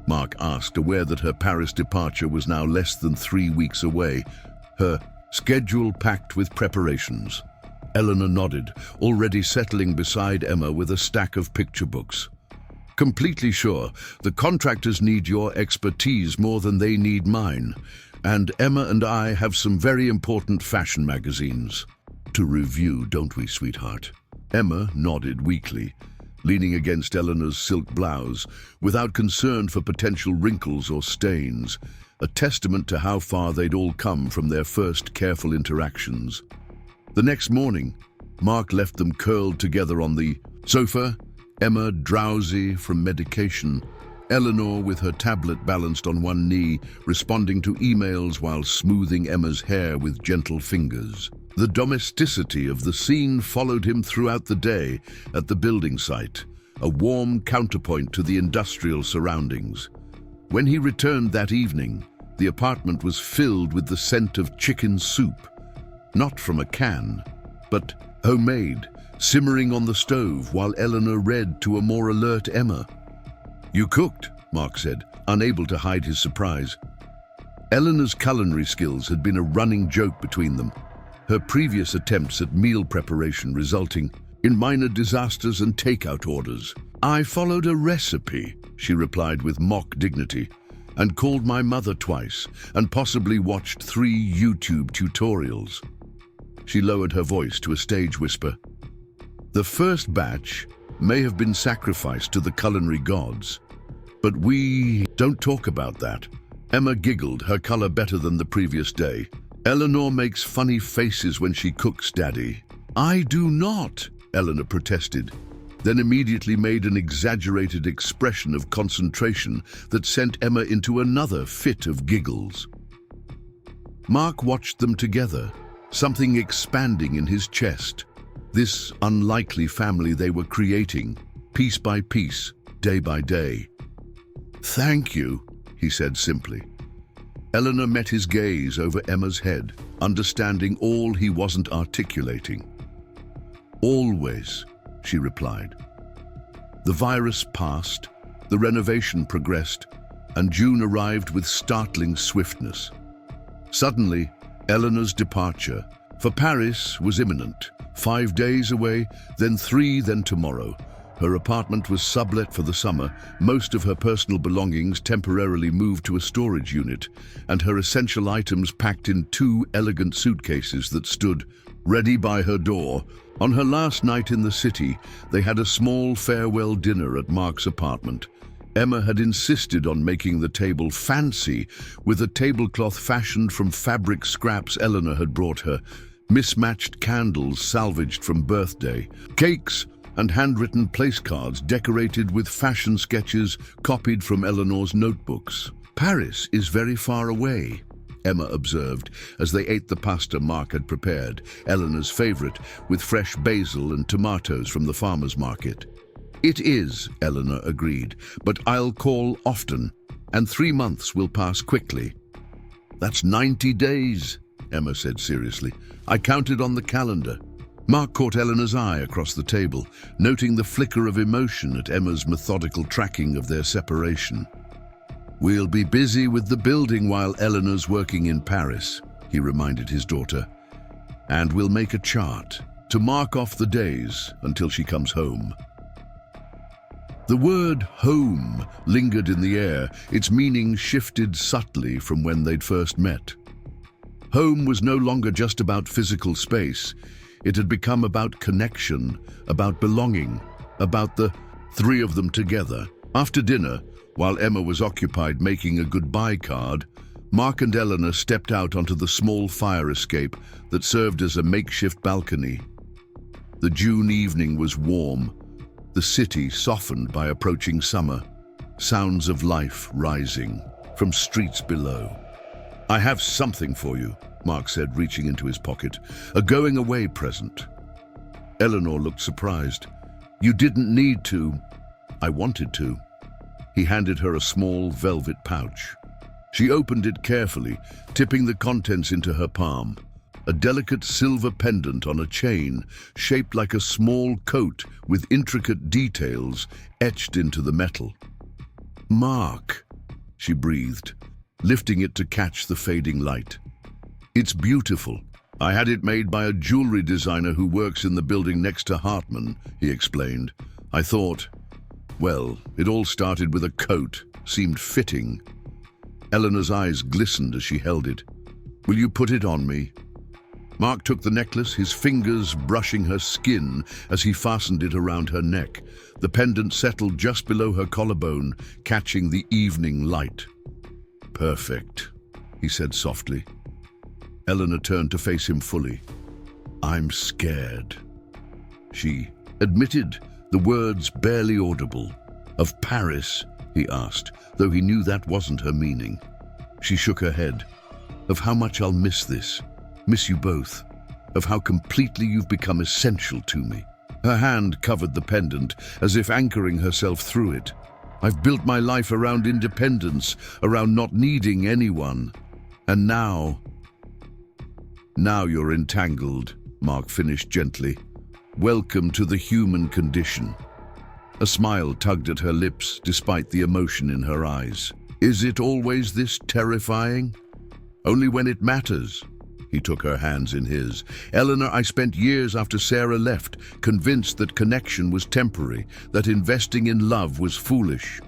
Mark asked, aware that her Paris departure was now less than 3 weeks away, her schedule packed with preparations. Eleanor nodded, already settling beside Emma with a stack of picture books. "Completely sure. The contractors need your expertise more than they need mine. And Emma and I have some very important fashion magazines to review, don't we, sweetheart?" Emma nodded weakly, leaning against Eleanor's silk blouse, without concern for potential wrinkles or stains, a testament to how far they'd all come from their first careful interactions. The next morning, Mark left them curled together on the sofa, Emma drowsy from medication, Eleanor with her tablet balanced on one knee, responding to emails while smoothing Emma's hair with gentle fingers. The domesticity of the scene followed him throughout the day at the building site, a warm counterpoint to the industrial surroundings. When he returned that evening, the apartment was filled with the scent of chicken soup, not from a can, but homemade, simmering on the stove while Eleanor read to a more alert Emma. "You cooked," Mark said, unable to hide his surprise. Eleanor's culinary skills had been a running joke between them, her previous attempts at meal preparation resulting in minor disasters and takeout orders. "I followed a recipe," she replied with mock dignity, "and called my mother twice, and possibly watched 3 YouTube tutorials." She lowered her voice to a stage whisper. "The first batch may have been sacrificed to the culinary gods, but we don't talk about that." Emma giggled, her color better than the previous day. "Eleanor makes funny faces when she cooks, Daddy." "I do not," Eleanor protested, then immediately made an exaggerated expression of concentration that sent Emma into another fit of giggles. Mark watched them together, something expanding in his chest. This unlikely family they were creating, piece by piece, day by day. "Thank you," he said simply. Eleanor met his gaze over Emma's head, understanding all he wasn't articulating. "Always," she replied. The virus passed, the renovation progressed, and June arrived with startling swiftness. Suddenly, Eleanor's departure for Paris was imminent. 5 days away, then 3, then tomorrow. Her apartment was sublet for the summer, most of her personal belongings temporarily moved to a storage unit, and her essential items packed in 2 elegant suitcases that stood ready by her door. On her last night in the city, they had a small farewell dinner at Mark's apartment. Emma had insisted on making the table fancy, with a tablecloth fashioned from fabric scraps Eleanor had brought her, mismatched candles salvaged from birthday, cakes and handwritten place cards decorated with fashion sketches copied from Eleanor's notebooks. "Paris is very far away," Emma observed as they ate the pasta Mark had prepared, Eleanor's favorite, with fresh basil and tomatoes from the farmer's market. "It is," Eleanor agreed, "but I'll call often, and 3 months will pass quickly." "That's 90 days, Emma said seriously. "I counted on the calendar." Mark caught Eleanor's eye across the table, noting the flicker of emotion at Emma's methodical tracking of their separation. "We'll be busy with the building while Eleanor's working in Paris," he reminded his daughter. "And we'll make a chart to mark off the days until she comes home." The word home lingered in the air, its meaning shifted subtly from when they'd first met. Home was no longer just about physical space. It had become about connection, about belonging, about the 3 of them together. After dinner, while Emma was occupied making a goodbye card, Mark and Eleanor stepped out onto the small fire escape that served as a makeshift balcony. The June evening was warm, the city softened by approaching summer, sounds of life rising from streets below. "I have something for you," Mark said, reaching into his pocket. "A going-away present." Eleanor looked surprised. "You didn't need to." I wanted to. He handed her a small velvet pouch. She opened it carefully, tipping the contents into her palm. A delicate silver pendant on a chain, shaped like a small coat with intricate details etched into the metal. "Mark," she breathed, lifting it to catch the fading light. "It's beautiful. I had it made by a jewelry designer who works in the building next to Hartman," he explained. "I thought, well, it all started with a coat, seemed fitting." Eleanor's eyes glistened as she held it. "Will you put it on me?" Mark took the necklace, his fingers brushing her skin as he fastened it around her neck. The pendant settled just below her collarbone, catching the evening light. "Perfect," he said softly. Eleanor turned to face him fully. "I'm scared." She admitted, the words barely audible. "Of Paris?" he asked, though he knew that wasn't her meaning. She shook her head. "Of how much I'll miss this. Miss you both. Of how completely you've become essential to me." Her hand covered the pendant, as if anchoring herself through it. "I've built my life around independence, around not needing anyone. And now you're entangled," Mark finished gently. "Welcome to the human condition." A smile tugged at her lips, despite the emotion in her eyes. "Is it always this terrifying?" "Only when it matters." He took her hands in his. "Eleanor, I spent years after Sarah left, convinced that connection was temporary, that investing in love was foolish.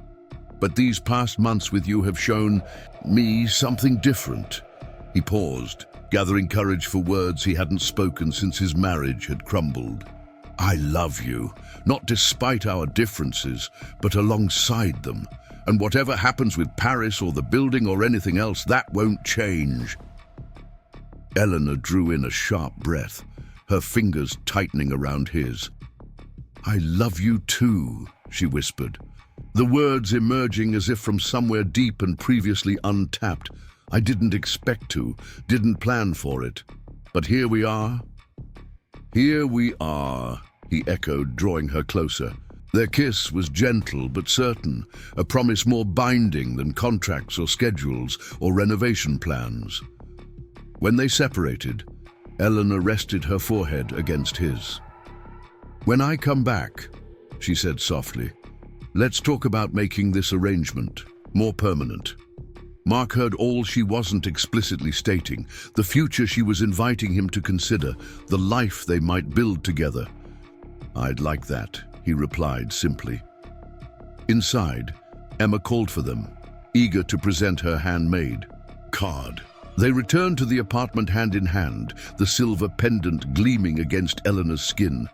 But these past months with you have shown me something different." He paused, gathering courage for words he hadn't spoken since his marriage had crumbled. "I love you, not despite our differences, but alongside them. And whatever happens with Paris or the building or anything else, that won't change." Eleanor drew in a sharp breath, her fingers tightening around his. "I love you too," she whispered, the words emerging as if from somewhere deep and previously untapped. "I didn't expect to, didn't plan for it. But here we are." "Here we are," he echoed, drawing her closer. Their kiss was gentle but certain, a promise more binding than contracts or schedules or renovation plans. When they separated, Eleanor rested her forehead against his. "When I come back," she said softly, "let's talk about making this arrangement more permanent." Mark heard all she wasn't explicitly stating, the future she was inviting him to consider, the life they might build together. "I'd like that," he replied simply. Inside, Emma called for them, eager to present her handmade card. They returned to the apartment hand in hand, the silver pendant gleaming against Eleanor's skin.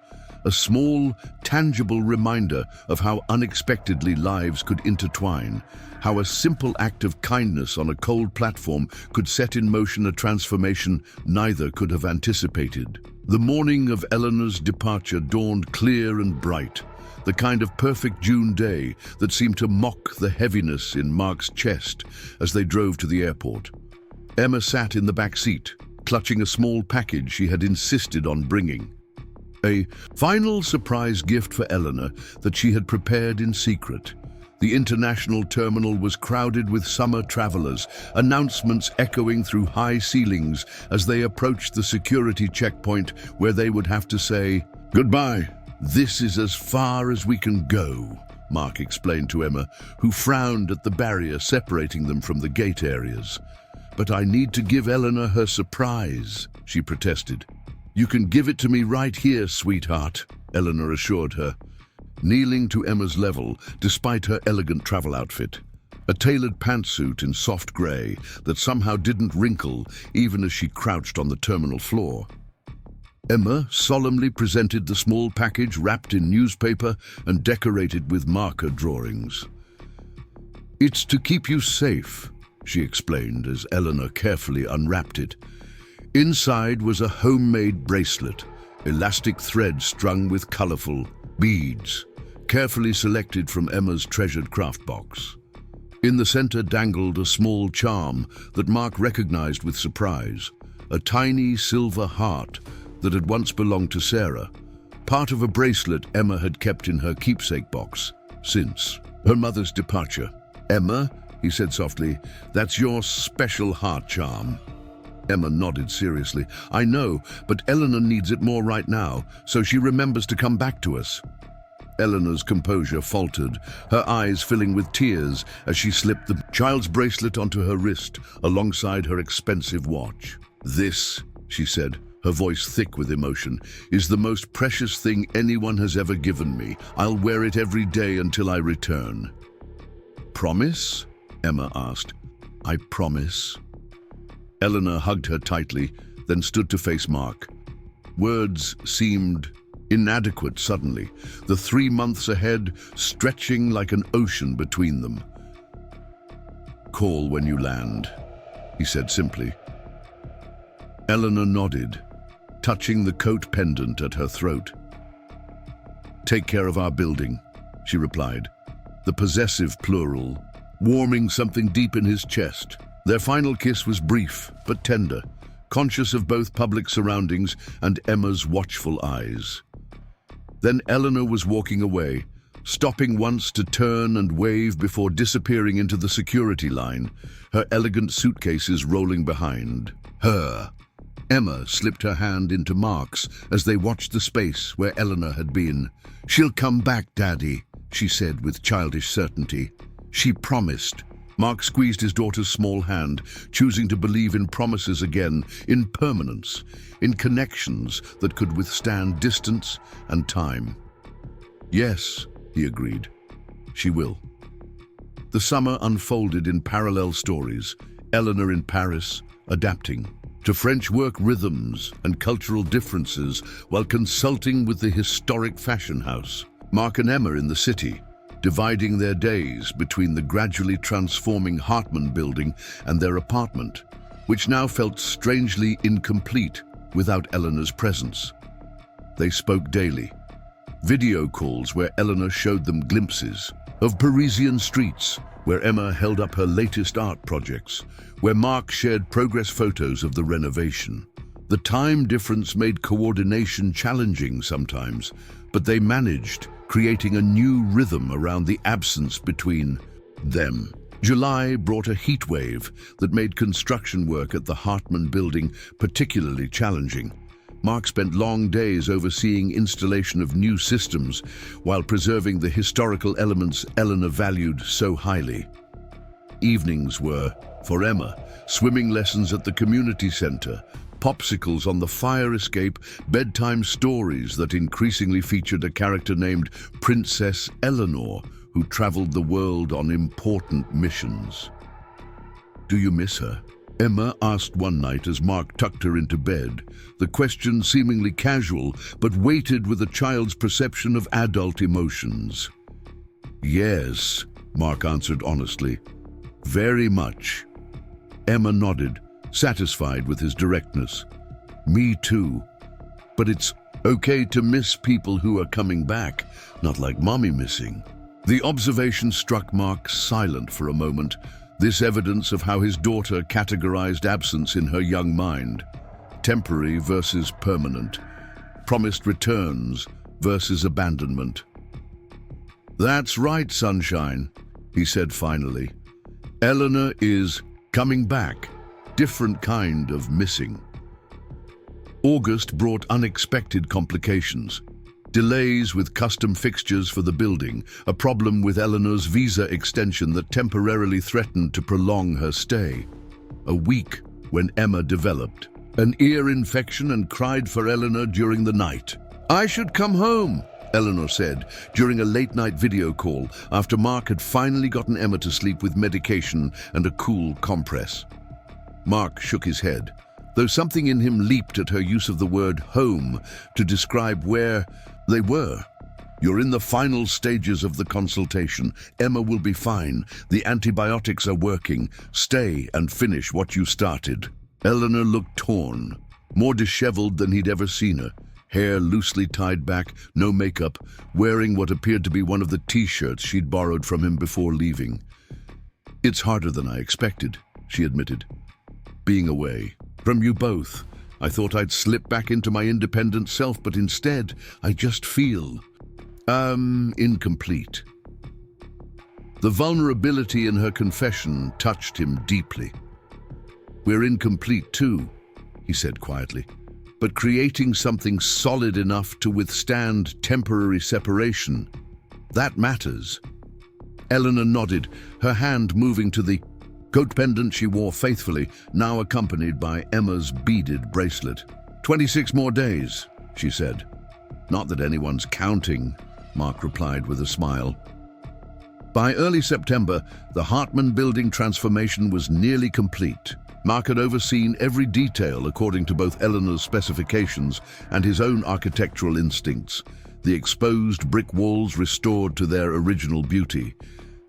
A small, tangible reminder of how unexpectedly lives could intertwine, how a simple act of kindness on a cold platform could set in motion a transformation neither could have anticipated. The morning of Eleanor's departure dawned clear and bright, the kind of perfect June day that seemed to mock the heaviness in Mark's chest as they drove to the airport. Emma sat in the back seat, clutching a small package she had insisted on bringing. A final surprise gift for Eleanor that she had prepared in secret. The international terminal was crowded with summer travelers, announcements echoing through high ceilings as they approached the security checkpoint where they would have to say, "Goodbye. This is as far as we can go," Mark explained to Emma, who frowned at the barrier separating them from the gate areas. "But I need to give Eleanor her surprise," she protested. "You can give it to me right here, sweetheart," Eleanor assured her, kneeling to Emma's level despite her elegant travel outfit. A tailored pantsuit in soft grey that somehow didn't wrinkle even as she crouched on the terminal floor. Emma solemnly presented the small package wrapped in newspaper and decorated with marker drawings. "It's to keep you safe," she explained as Eleanor carefully unwrapped it. Inside was a homemade bracelet, elastic thread strung with colorful beads, carefully selected from Emma's treasured craft box. In the center dangled a small charm that Mark recognized with surprise, a tiny silver heart that had once belonged to Sarah, part of a bracelet Emma had kept in her keepsake box. Since her mother's departure. Emma, he said softly, that's your special heart charm. Emma nodded seriously. I know, but Eleanor needs it more right now, so she remembers to come back to us. Eleanor's composure faltered, her eyes filling with tears as she slipped the child's bracelet onto her wrist alongside her expensive watch. This, she said, her voice thick with emotion, is the most precious thing anyone has ever given me. I'll wear it every day until I return. Promise? Emma asked. I promise. Eleanor hugged her tightly, then stood to face Mark. Words seemed inadequate suddenly, the 3 months ahead stretching like an ocean between them. Call when you land, he said simply. Eleanor nodded, touching the coat pendant at her throat. Take care of our building, she replied, the possessive plural, warming something deep in his chest. Their final kiss was brief but tender, conscious of both public surroundings and Emma's watchful eyes. Then Eleanor was walking away, stopping once to turn and wave before disappearing into the security line, her elegant suitcases rolling behind her. Emma slipped her hand into Mark's as they watched the space where Eleanor had been. She'll come back, Daddy, she said with childish certainty. She promised. Mark squeezed his daughter's small hand, choosing to believe in promises again, in permanence, in connections that could withstand distance and time. Yes, he agreed. She will. The summer unfolded in parallel stories, Eleanor in Paris, adapting to French work rhythms and cultural differences while consulting with the historic fashion house. Mark and Emma in the city, dividing their days between the gradually transforming Hartman building and their apartment, which now felt strangely incomplete without Eleanor's presence. They spoke daily, video calls where Eleanor showed them glimpses of Parisian streets, where Emma held up her latest art projects, where Mark shared progress photos of the renovation. The time difference made coordination challenging sometimes, but they managed, creating a new rhythm around the absence between them. July brought a heat wave that made construction work at the Hartman building particularly challenging. Mark spent long days overseeing installation of new systems while preserving the historical elements Eleanor valued so highly. Evenings were, for Emma, swimming lessons at the community center, popsicles on the fire escape, bedtime stories that increasingly featured a character named Princess Eleanor, who traveled the world on important missions. Do you miss her? Emma asked one night as Mark tucked her into bed, the question seemingly casual but weighted with a child's perception of adult emotions. Yes, Mark answered honestly. Very much. Emma nodded, satisfied with his directness. Me too. But it's okay to miss people who are coming back, not like Mommy missing. The observation struck Mark silent for a moment, this evidence of how his daughter categorized absence in her young mind. Temporary versus permanent. Promised returns versus abandonment. That's right, sunshine, he said finally. Eleanor is coming back. Different kind of missing. August brought unexpected complications. Delays with custom fixtures for the building, a problem with Eleanor's visa extension that temporarily threatened to prolong her stay. A week when Emma developed an ear infection and cried for Eleanor during the night. I should come home, Eleanor said during a late-night video call after Mark had finally gotten Emma to sleep with medication and a cool compress. Mark shook his head, though something in him leaped at her use of the word home to describe where they were. You're in the final stages of the consultation. Emma will be fine. The antibiotics are working. Stay and finish what you started. Eleanor looked torn, more disheveled than he'd ever seen her. Hair loosely tied back, no makeup, wearing what appeared to be one of the t-shirts she'd borrowed from him before leaving. It's harder than I expected, she admitted. Being away from you both. I thought I'd slip back into my independent self, but instead, I just feel, incomplete. The vulnerability in her confession touched him deeply. "We're incomplete too," he said quietly, "but creating something solid enough to withstand temporary separation, that matters." Eleanor nodded, her hand moving to the coat pendant she wore faithfully, now accompanied by Emma's beaded bracelet. 26 more days, she said. "Not that anyone's counting," Mark replied with a smile. By early September, the Hartman building transformation was nearly complete. Mark had overseen every detail according to both Eleanor's specifications and his own architectural instincts. The exposed brick walls restored to their original beauty,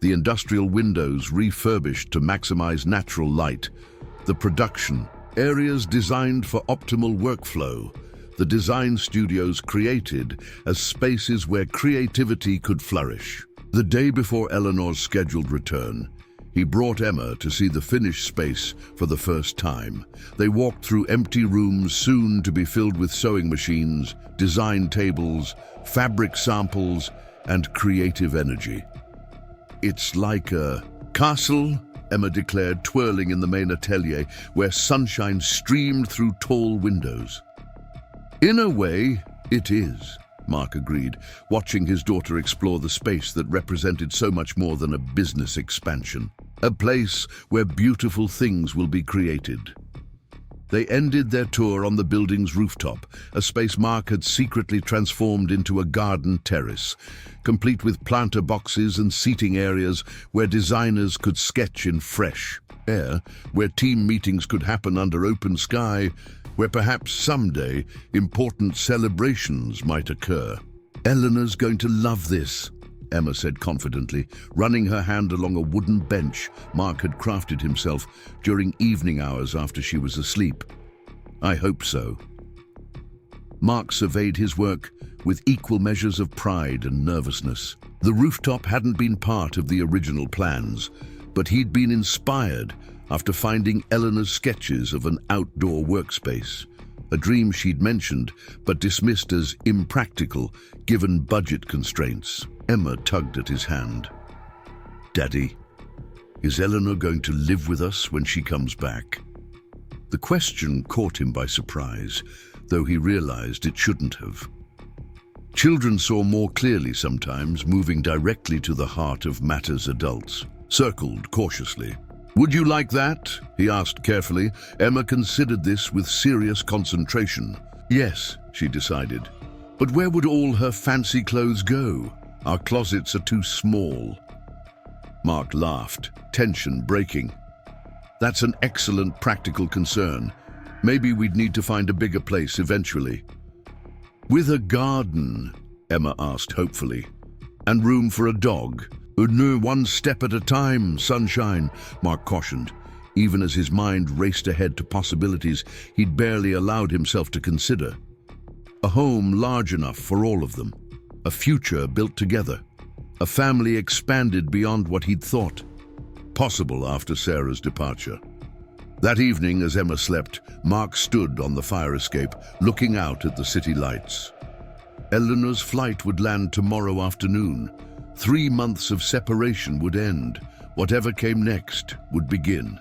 the industrial windows refurbished to maximize natural light, the production areas designed for optimal workflow, the design studios created as spaces where creativity could flourish. The day before Eleanor's scheduled return, he brought Emma to see the finished space for the first time. They walked through empty rooms soon to be filled with sewing machines, design tables, fabric samples, and creative energy. "It's like a castle," Emma declared, twirling in the main atelier where sunshine streamed through tall windows. "In a way, it is," Mark agreed, watching his daughter explore the space that represented so much more than a business expansion. A place where beautiful things will be created. They ended their tour on the building's rooftop, a space Mark had secretly transformed into a garden terrace, complete with planter boxes and seating areas where designers could sketch in fresh air, where team meetings could happen under open sky, where perhaps someday important celebrations might occur. "Eleanor's going to love this," Emma said confidently, running her hand along a wooden bench Mark had crafted himself during evening hours after she was asleep. "I hope so." Mark surveyed his work with equal measures of pride and nervousness. The rooftop hadn't been part of the original plans, but he'd been inspired after finding Eleanor's sketches of an outdoor workspace, a dream she'd mentioned but dismissed as impractical given budget constraints. Emma tugged at his hand. "Daddy, is Eleanor going to live with us when she comes back?" The question caught him by surprise, though he realized it shouldn't have. Children saw more clearly sometimes, moving directly to the heart of matters adults. Circled cautiously. "Would you like that?" he asked carefully. Emma considered this with serious concentration. "Yes," she decided. "But where would all her fancy clothes go? Our closets are too small." Mark laughed, tension breaking. "That's an excellent practical concern. Maybe we'd need to find a bigger place eventually." "With a garden?" Emma asked hopefully. "And room for a dog?" "No, one step at a time, sunshine," Mark cautioned, even as his mind raced ahead to possibilities he'd barely allowed himself to consider. A home large enough for all of them. A future built together. A family expanded beyond what he'd thought possible after Sarah's departure. That evening, as Emma slept, Mark stood on the fire escape, looking out at the city lights. Eleanor's flight would land tomorrow afternoon. 3 months of separation would end. Whatever came next would begin.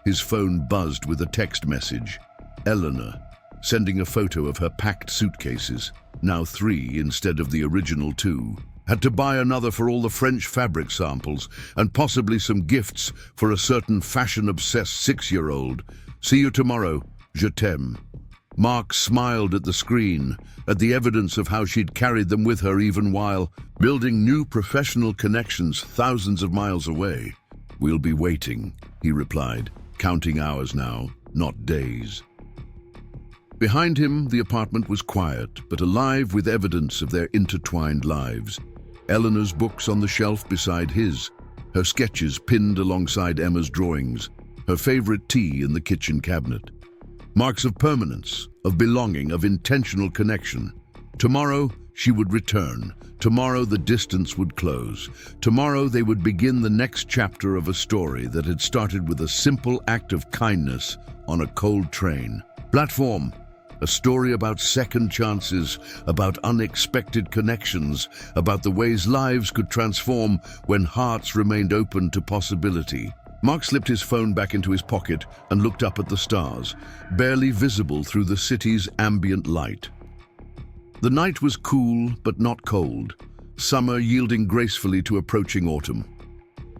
His phone buzzed with a text message. Eleanor, sending a photo of her packed suitcases, now 3 instead of the original 2. Had to buy another for all the French fabric samples and possibly some gifts for a certain fashion-obsessed 6-year-old. "See you tomorrow. Je t'aime." Mark smiled at the screen, at the evidence of how she'd carried them with her even while building new professional connections thousands of miles away. "We'll be waiting," he replied, counting hours now, not days. Behind him, the apartment was quiet, but alive with evidence of their intertwined lives. Eleanor's books on the shelf beside his, her sketches pinned alongside Emma's drawings, her favorite tea in the kitchen cabinet. Marks of permanence, of belonging, of intentional connection. Tomorrow, she would return. Tomorrow, the distance would close. Tomorrow, they would begin the next chapter of a story that had started with a simple act of kindness on a cold train. Platform. A story about second chances, about unexpected connections, about the ways lives could transform when hearts remained open to possibility. Mark slipped his phone back into his pocket and looked up at the stars, barely visible through the city's ambient light. The night was cool but not cold, summer yielding gracefully to approaching autumn.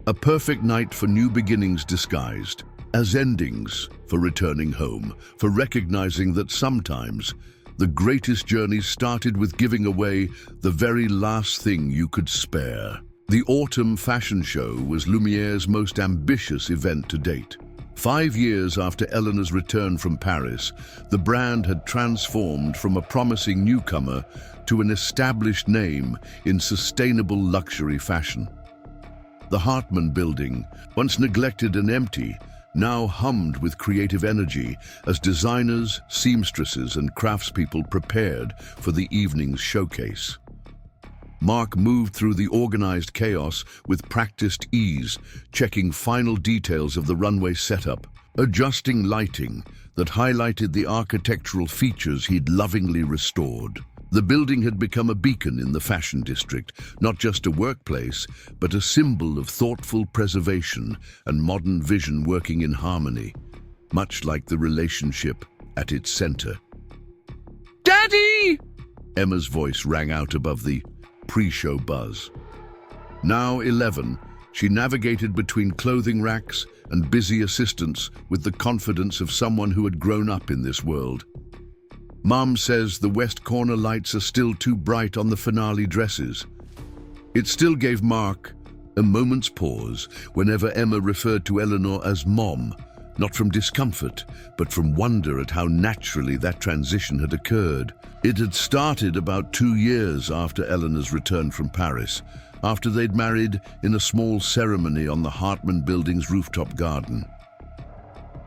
A perfect night for new beginnings disguised as endings, for returning home, for recognizing that sometimes the greatest journeys started with giving away the very last thing you could spare. The autumn fashion show was Lumiere's most ambitious event to date. 5 years after Eleanor's return from Paris, the brand had transformed from a promising newcomer to an established name in sustainable luxury fashion. The Hartman building, once neglected and empty, now hummed with creative energy as designers, seamstresses, and craftspeople prepared for the evening's showcase. Mark moved through the organized chaos with practiced ease, checking final details of the runway setup, adjusting lighting that highlighted the architectural features he'd lovingly restored. The building had become a beacon in the fashion district, not just a workplace, but a symbol of thoughtful preservation and modern vision working in harmony, much like the relationship at its center. "Daddy!" Emma's voice rang out above the pre-show buzz. Now 11, she navigated between clothing racks and busy assistants with the confidence of someone who had grown up in this world. Mom says the West Corner lights are still too bright on the finale dresses. It still gave Mark a moment's pause whenever Emma referred to Eleanor as Mom, not from discomfort, but from wonder at how naturally that transition had occurred. It had started about 2 years after Eleanor's return from Paris, after they'd married in a small ceremony on the Hartman building's rooftop garden.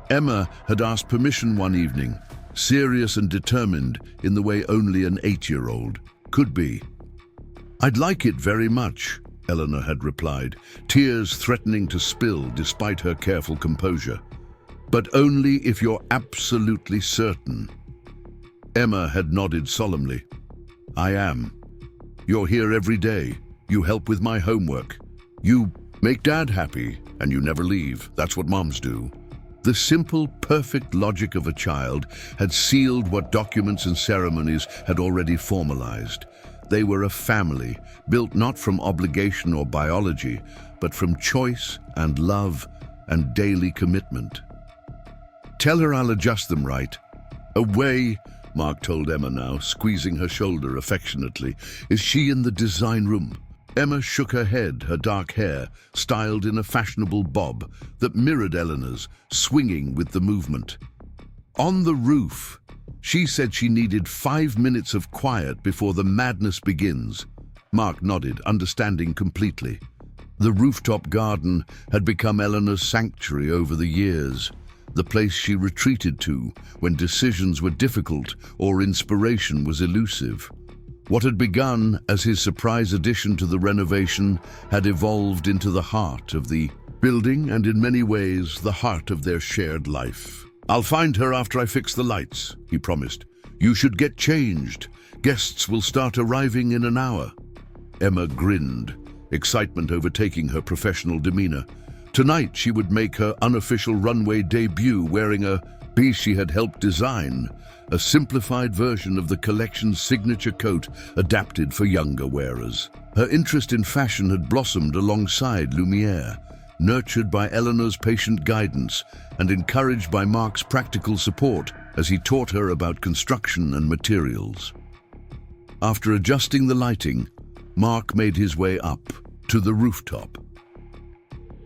Emma had asked permission one evening, serious and determined in the way only an 8-year-old could be. "I'd like it very much," Eleanor had replied, tears threatening to spill despite her careful composure. "But only if you're absolutely certain." Emma had nodded solemnly. "I am. You're here every day. You help with my homework. You make Dad happy, and you never leave. That's what moms do." The simple, perfect logic of a child had sealed what documents and ceremonies had already formalized. They were a family, built not from obligation or biology, but from choice and love and daily commitment. "Tell her I'll adjust them right." "Away," Mark told Emma now, squeezing her shoulder affectionately. "Is she in the design room?" Emma shook her head, her dark hair styled in a fashionable bob that mirrored Eleanor's, swinging with the movement. "On the roof." She said she needed 5 minutes of quiet before the madness begins. Mark nodded, understanding completely. The rooftop garden had become Eleanor's sanctuary over the years, the place she retreated to when decisions were difficult or inspiration was elusive. What had begun as his surprise addition to the renovation had evolved into the heart of the building and in many ways the heart of their shared life. "I'll find her after I fix the lights," he promised. "You should get changed. Guests will start arriving in an hour." Emma grinned, excitement overtaking her professional demeanor. Tonight she would make her unofficial runway debut wearing a piece she had helped design, a simplified version of the collection's signature coat adapted for younger wearers. Her interest in fashion had blossomed alongside Lumiere, nurtured by Eleanor's patient guidance and encouraged by Mark's practical support as he taught her about construction and materials. After adjusting the lighting, Mark made his way up to the rooftop.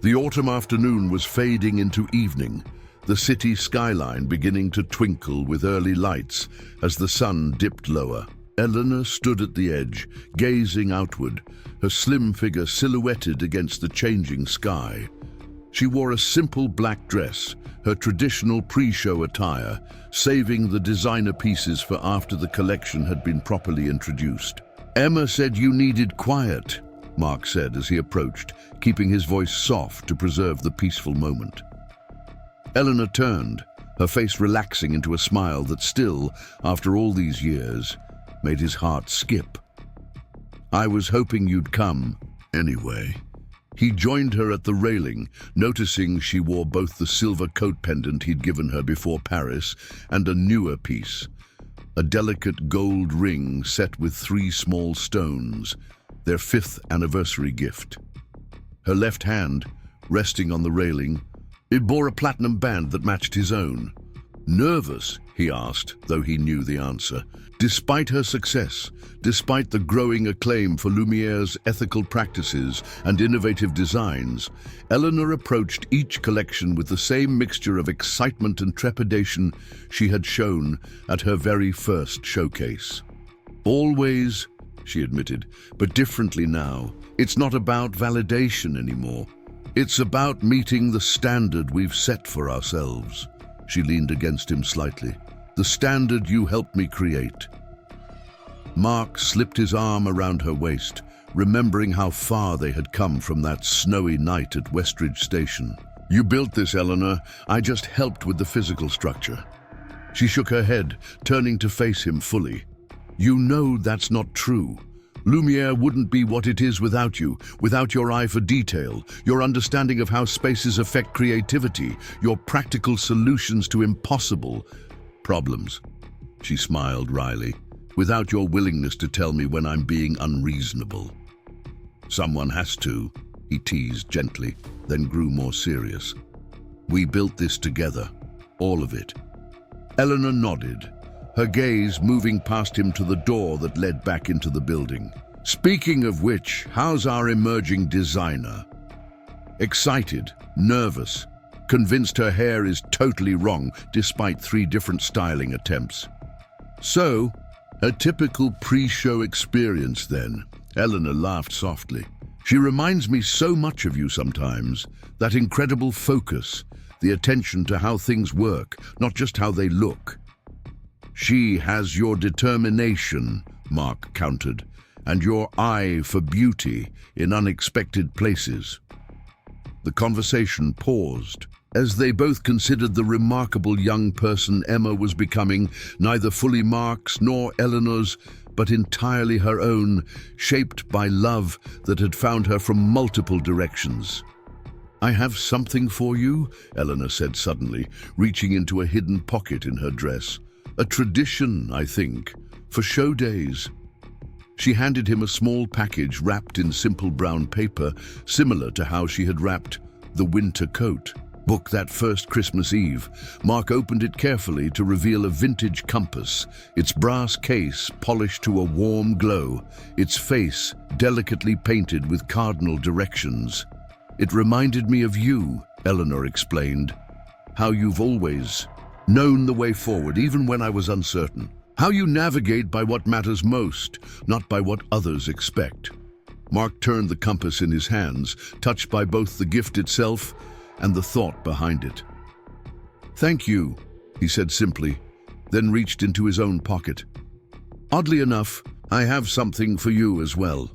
The autumn afternoon was fading into evening, the city skyline beginning to twinkle with early lights as the sun dipped lower. Eleanor stood at the edge, gazing outward, her slim figure silhouetted against the changing sky. She wore a simple black dress, her traditional pre-show attire, saving the designer pieces for after the collection had been properly introduced. "Emma said you needed quiet," Mark said as he approached, keeping his voice soft to preserve the peaceful moment. Eleanor turned, her face relaxing into a smile that still, after all these years, made his heart skip. "I was hoping you'd come, anyway." He joined her at the railing, noticing she wore both the silver coat pendant he'd given her before Paris and a newer piece, a delicate gold ring set with 3 small stones, their 5th anniversary gift. Her left hand, resting on the railing, it bore a platinum band that matched his own. "Nervous?" he asked, though he knew the answer. Despite her success, despite the growing acclaim for Lumiere's ethical practices and innovative designs, Eleanor approached each collection with the same mixture of excitement and trepidation she had shown at her very first showcase. "Always," she admitted, "but differently now. It's not about validation anymore. It's about meeting the standard we've set for ourselves." She leaned against him slightly. "The standard you helped me create." Mark slipped his arm around her waist, remembering how far they had come from that snowy night at Westridge Station. "You built this, Eleanor. I just helped with the physical structure." She shook her head, turning to face him fully. "You know that's not true. Lumiere wouldn't be what it is without you, without your eye for detail, your understanding of how spaces affect creativity, your practical solutions to impossible problems." She smiled wryly. "Without your willingness to tell me when I'm being unreasonable." "Someone has to," he teased gently, then grew more serious. "We built this together, all of it." Eleanor nodded, her gaze moving past him to the door that led back into the building. "Speaking of which, how's our emerging designer?" Excited, nervous, convinced her hair is totally wrong despite 3 different styling attempts. "So, a typical pre-show experience then." Eleanor laughed softly. "She reminds me so much of you sometimes. That incredible focus, the attention to how things work, not just how they look." "She has your determination," Mark countered, "and your eye for beauty in unexpected places." The conversation paused, as they both considered the remarkable young person Emma was becoming, neither fully Mark's nor Eleanor's, but entirely her own, shaped by love that had found her from multiple directions. "I have something for you," Eleanor said suddenly, reaching into a hidden pocket in her dress. "A tradition, I think, for show days." She handed him a small package wrapped in simple brown paper, similar to how she had wrapped the winter coat. Booked that first Christmas Eve, Mark opened it carefully to reveal a vintage compass, its brass case polished to a warm glow, its face delicately painted with cardinal directions. "It reminded me of you," Eleanor explained. "How you've always known the way forward, even when I was uncertain. How you navigate by what matters most, not by what others expect." Mark turned the compass in his hands, touched by both the gift itself and the thought behind it. "Thank you," he said simply, then reached into his own pocket. "Oddly enough, I have something for you as well."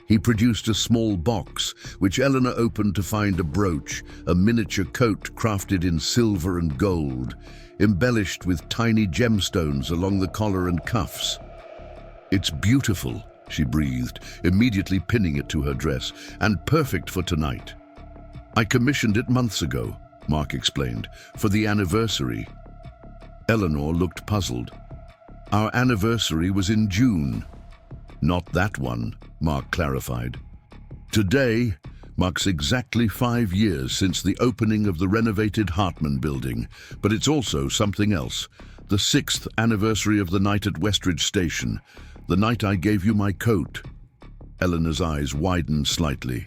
He produced a small box, which Eleanor opened to find a brooch, a miniature coat crafted in silver and gold, embellished with tiny gemstones along the collar and cuffs. "It's beautiful," she breathed, immediately pinning it to her dress, "and perfect for tonight." "I commissioned it months ago," Mark explained, "for the anniversary." Eleanor looked puzzled. "Our anniversary was in June." "Not that one," Mark clarified. "Today marks exactly 5 years since the opening of the renovated Hartman building, but it's also something else. The 6th anniversary of the night at Westridge Station, the night I gave you my coat." Eleanor's eyes widened slightly.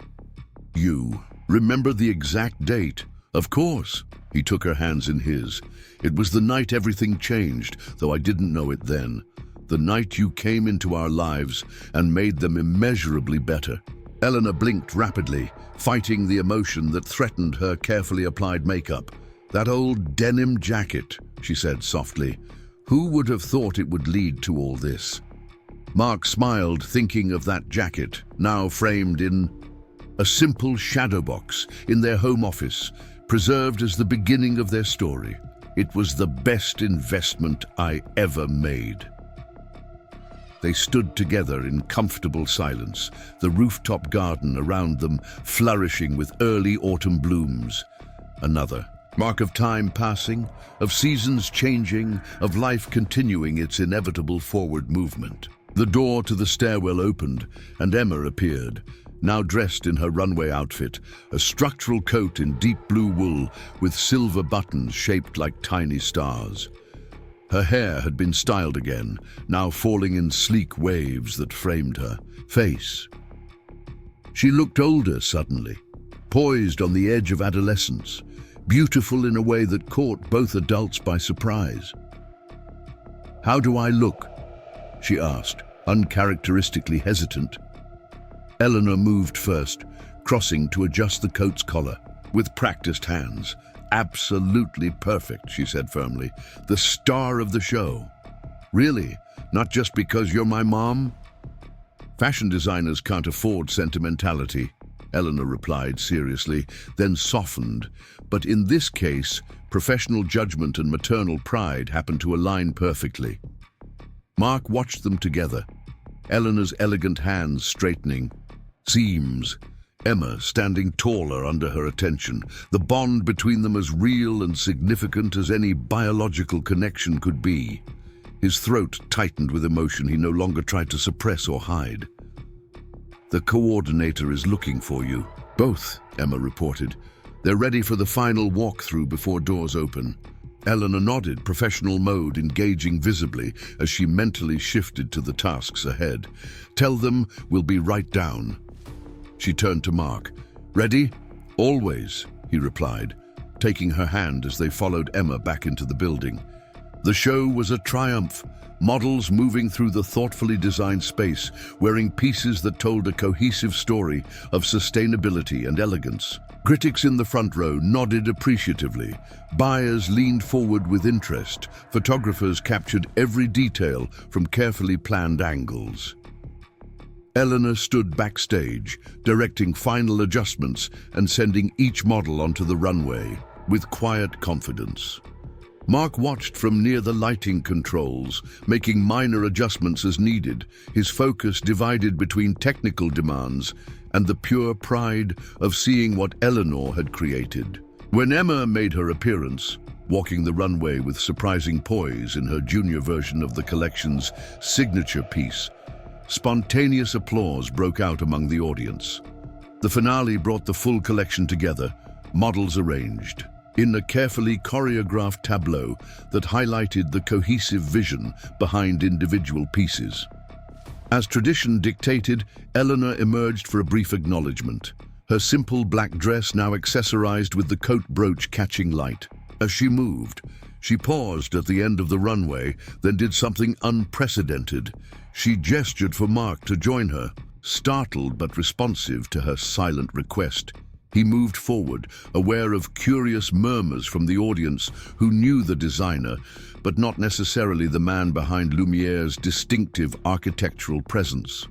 "You remember the exact date?" "Of course." He took her hands in his. "It was the night everything changed, though I didn't know it then. The night you came into our lives and made them immeasurably better." Eleanor blinked rapidly, fighting the emotion that threatened her carefully applied makeup. "That old denim jacket," she said softly. "Who would have thought it would lead to all this?" Mark smiled, thinking of that jacket, now framed in a simple shadow box in their home office, preserved as the beginning of their story. It was the best investment I ever made. They stood together in comfortable silence, the rooftop garden around them flourishing with early autumn blooms. Another mark of time passing, of seasons changing, of life continuing its inevitable forward movement. The door to the stairwell opened, and Emma appeared, now dressed in her runway outfit, a structural coat in deep blue wool with silver buttons shaped like tiny stars. Her hair had been styled again, now falling in sleek waves that framed her face. She looked older suddenly, poised on the edge of adolescence, beautiful in a way that caught both adults by surprise. "How do I look?" she asked, uncharacteristically hesitant. Eleanor moved first, crossing to adjust the coat's collar. With practiced hands, "Absolutely perfect," she said firmly. "The star of the show." "Really? Not just because you're my mom?" "Fashion designers can't afford sentimentality," Eleanor replied seriously, then softened. But in this case, professional judgment and maternal pride happened to align perfectly. Mark watched them together, Eleanor's elegant hands straightening, seams, Emma standing taller under her attention, the bond between them as real and significant as any biological connection could be. His throat tightened with emotion he no longer tried to suppress or hide. "The coordinator is looking for you." "Both," Emma reported. "They're ready for the final walkthrough before doors open." Eleanor nodded, professional mode engaging visibly as she mentally shifted to the tasks ahead. "Tell them we'll be right down." She turned to Mark. "Ready?" "Always," he replied, taking her hand as they followed Emma back into the building. The show was a triumph, models moving through the thoughtfully designed space, wearing pieces that told a cohesive story of sustainability and elegance. Critics in the front row nodded appreciatively. Buyers leaned forward with interest. Photographers captured every detail from carefully planned angles. Eleanor stood backstage, directing final adjustments and sending each model onto the runway with quiet confidence. Mark watched from near the lighting controls, making minor adjustments as needed, his focus divided between technical demands and the pure pride of seeing what Eleanor had created. When Emma made her appearance, walking the runway with surprising poise in her junior version of the collection's signature piece, spontaneous applause broke out among the audience. The finale brought the full collection together, models arranged in a carefully choreographed tableau that highlighted the cohesive vision behind individual pieces. As tradition dictated, Eleanor emerged for a brief acknowledgement, her simple black dress now accessorized with the coat brooch catching light. As she moved, she paused at the end of the runway, then did something unprecedented. She gestured for Mark to join her, startled but responsive to her silent request. He moved forward, aware of curious murmurs from the audience who knew the designer, but not necessarily the man behind Lumiere's distinctive architectural presence.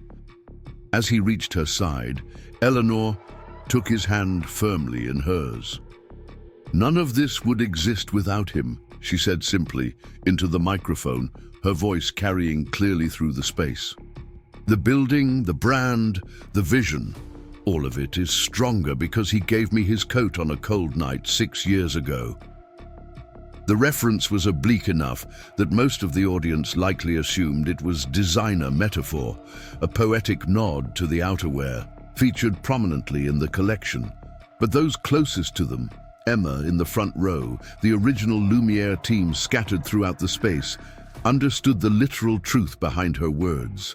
As he reached her side, Eleanor took his hand firmly in hers. "None of this would exist without him," she said simply into the microphone, her voice carrying clearly through the space. "The building, the brand, the vision, all of it is stronger because he gave me his coat on a cold night 6 years ago." The reference was oblique enough that most of the audience likely assumed it was designer metaphor, a poetic nod to the outerwear, featured prominently in the collection. But those closest to them, Emma in the front row, the original Lumiere team scattered throughout the space, understood the literal truth behind her words.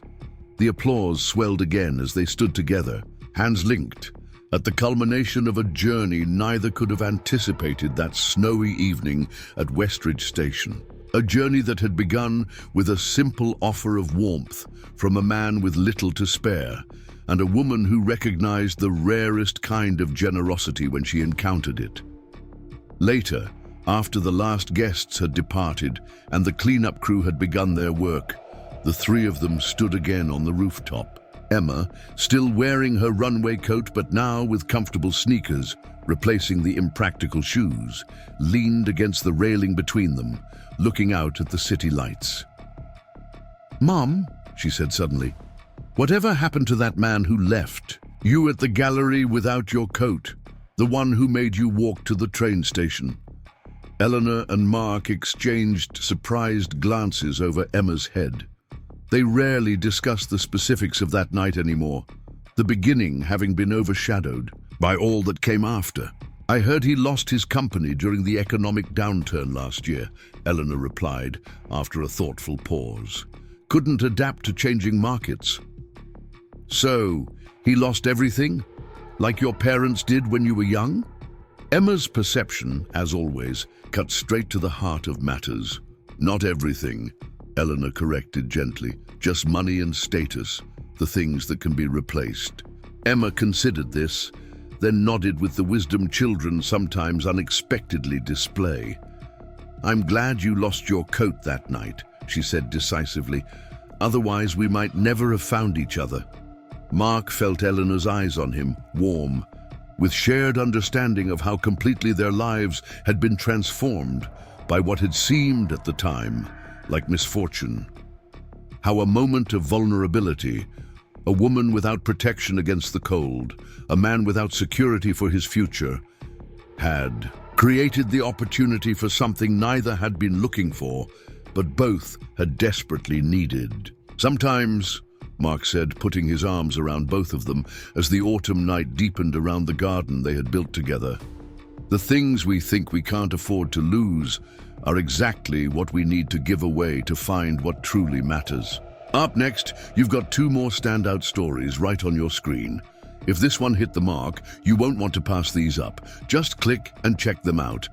The applause swelled again as they stood together, hands linked, at the culmination of a journey neither could have anticipated that snowy evening at Westridge Station. A journey that had begun with a simple offer of warmth from a man with little to spare, and a woman who recognized the rarest kind of generosity when she encountered it. Later, after the last guests had departed and the cleanup crew had begun their work, the three of them stood again on the rooftop. Emma, still wearing her runway coat but now with comfortable sneakers, replacing the impractical shoes, leaned against the railing between them, looking out at the city lights. "Mom," she said suddenly, "whatever happened to that man who left? You at the gallery without your coat, the one who made you walk to the train station?" Eleanor and Mark exchanged surprised glances over Emma's head. They rarely discussed the specifics of that night anymore, the beginning having been overshadowed by all that came after. "I heard he lost his company during the economic downturn last year," Eleanor replied after a thoughtful pause. "Couldn't adapt to changing markets." "So, he lost everything? Like your parents did when you were young?" Emma's perception, as always, cut straight to the heart of matters. "Not everything," Eleanor corrected gently. "Just money and status, the things that can be replaced." Emma considered this, then nodded with the wisdom children sometimes unexpectedly display. "I'm glad you lost your coat that night," she said decisively. "Otherwise we might never have found each other." Mark felt Eleanor's eyes on him, warm, with shared understanding of how completely their lives had been transformed by what had seemed at the time like misfortune. How a moment of vulnerability, a woman without protection against the cold, a man without security for his future, had created the opportunity for something neither had been looking for, but both had desperately needed. "Sometimes," Mark said, putting his arms around both of them as the autumn night deepened around the garden they had built together, "the things we think we can't afford to lose are exactly what we need to give away to find what truly matters." Up next, you've got two more standout stories right on your screen. If this one hit the mark, you won't want to pass these up. Just click and check them out.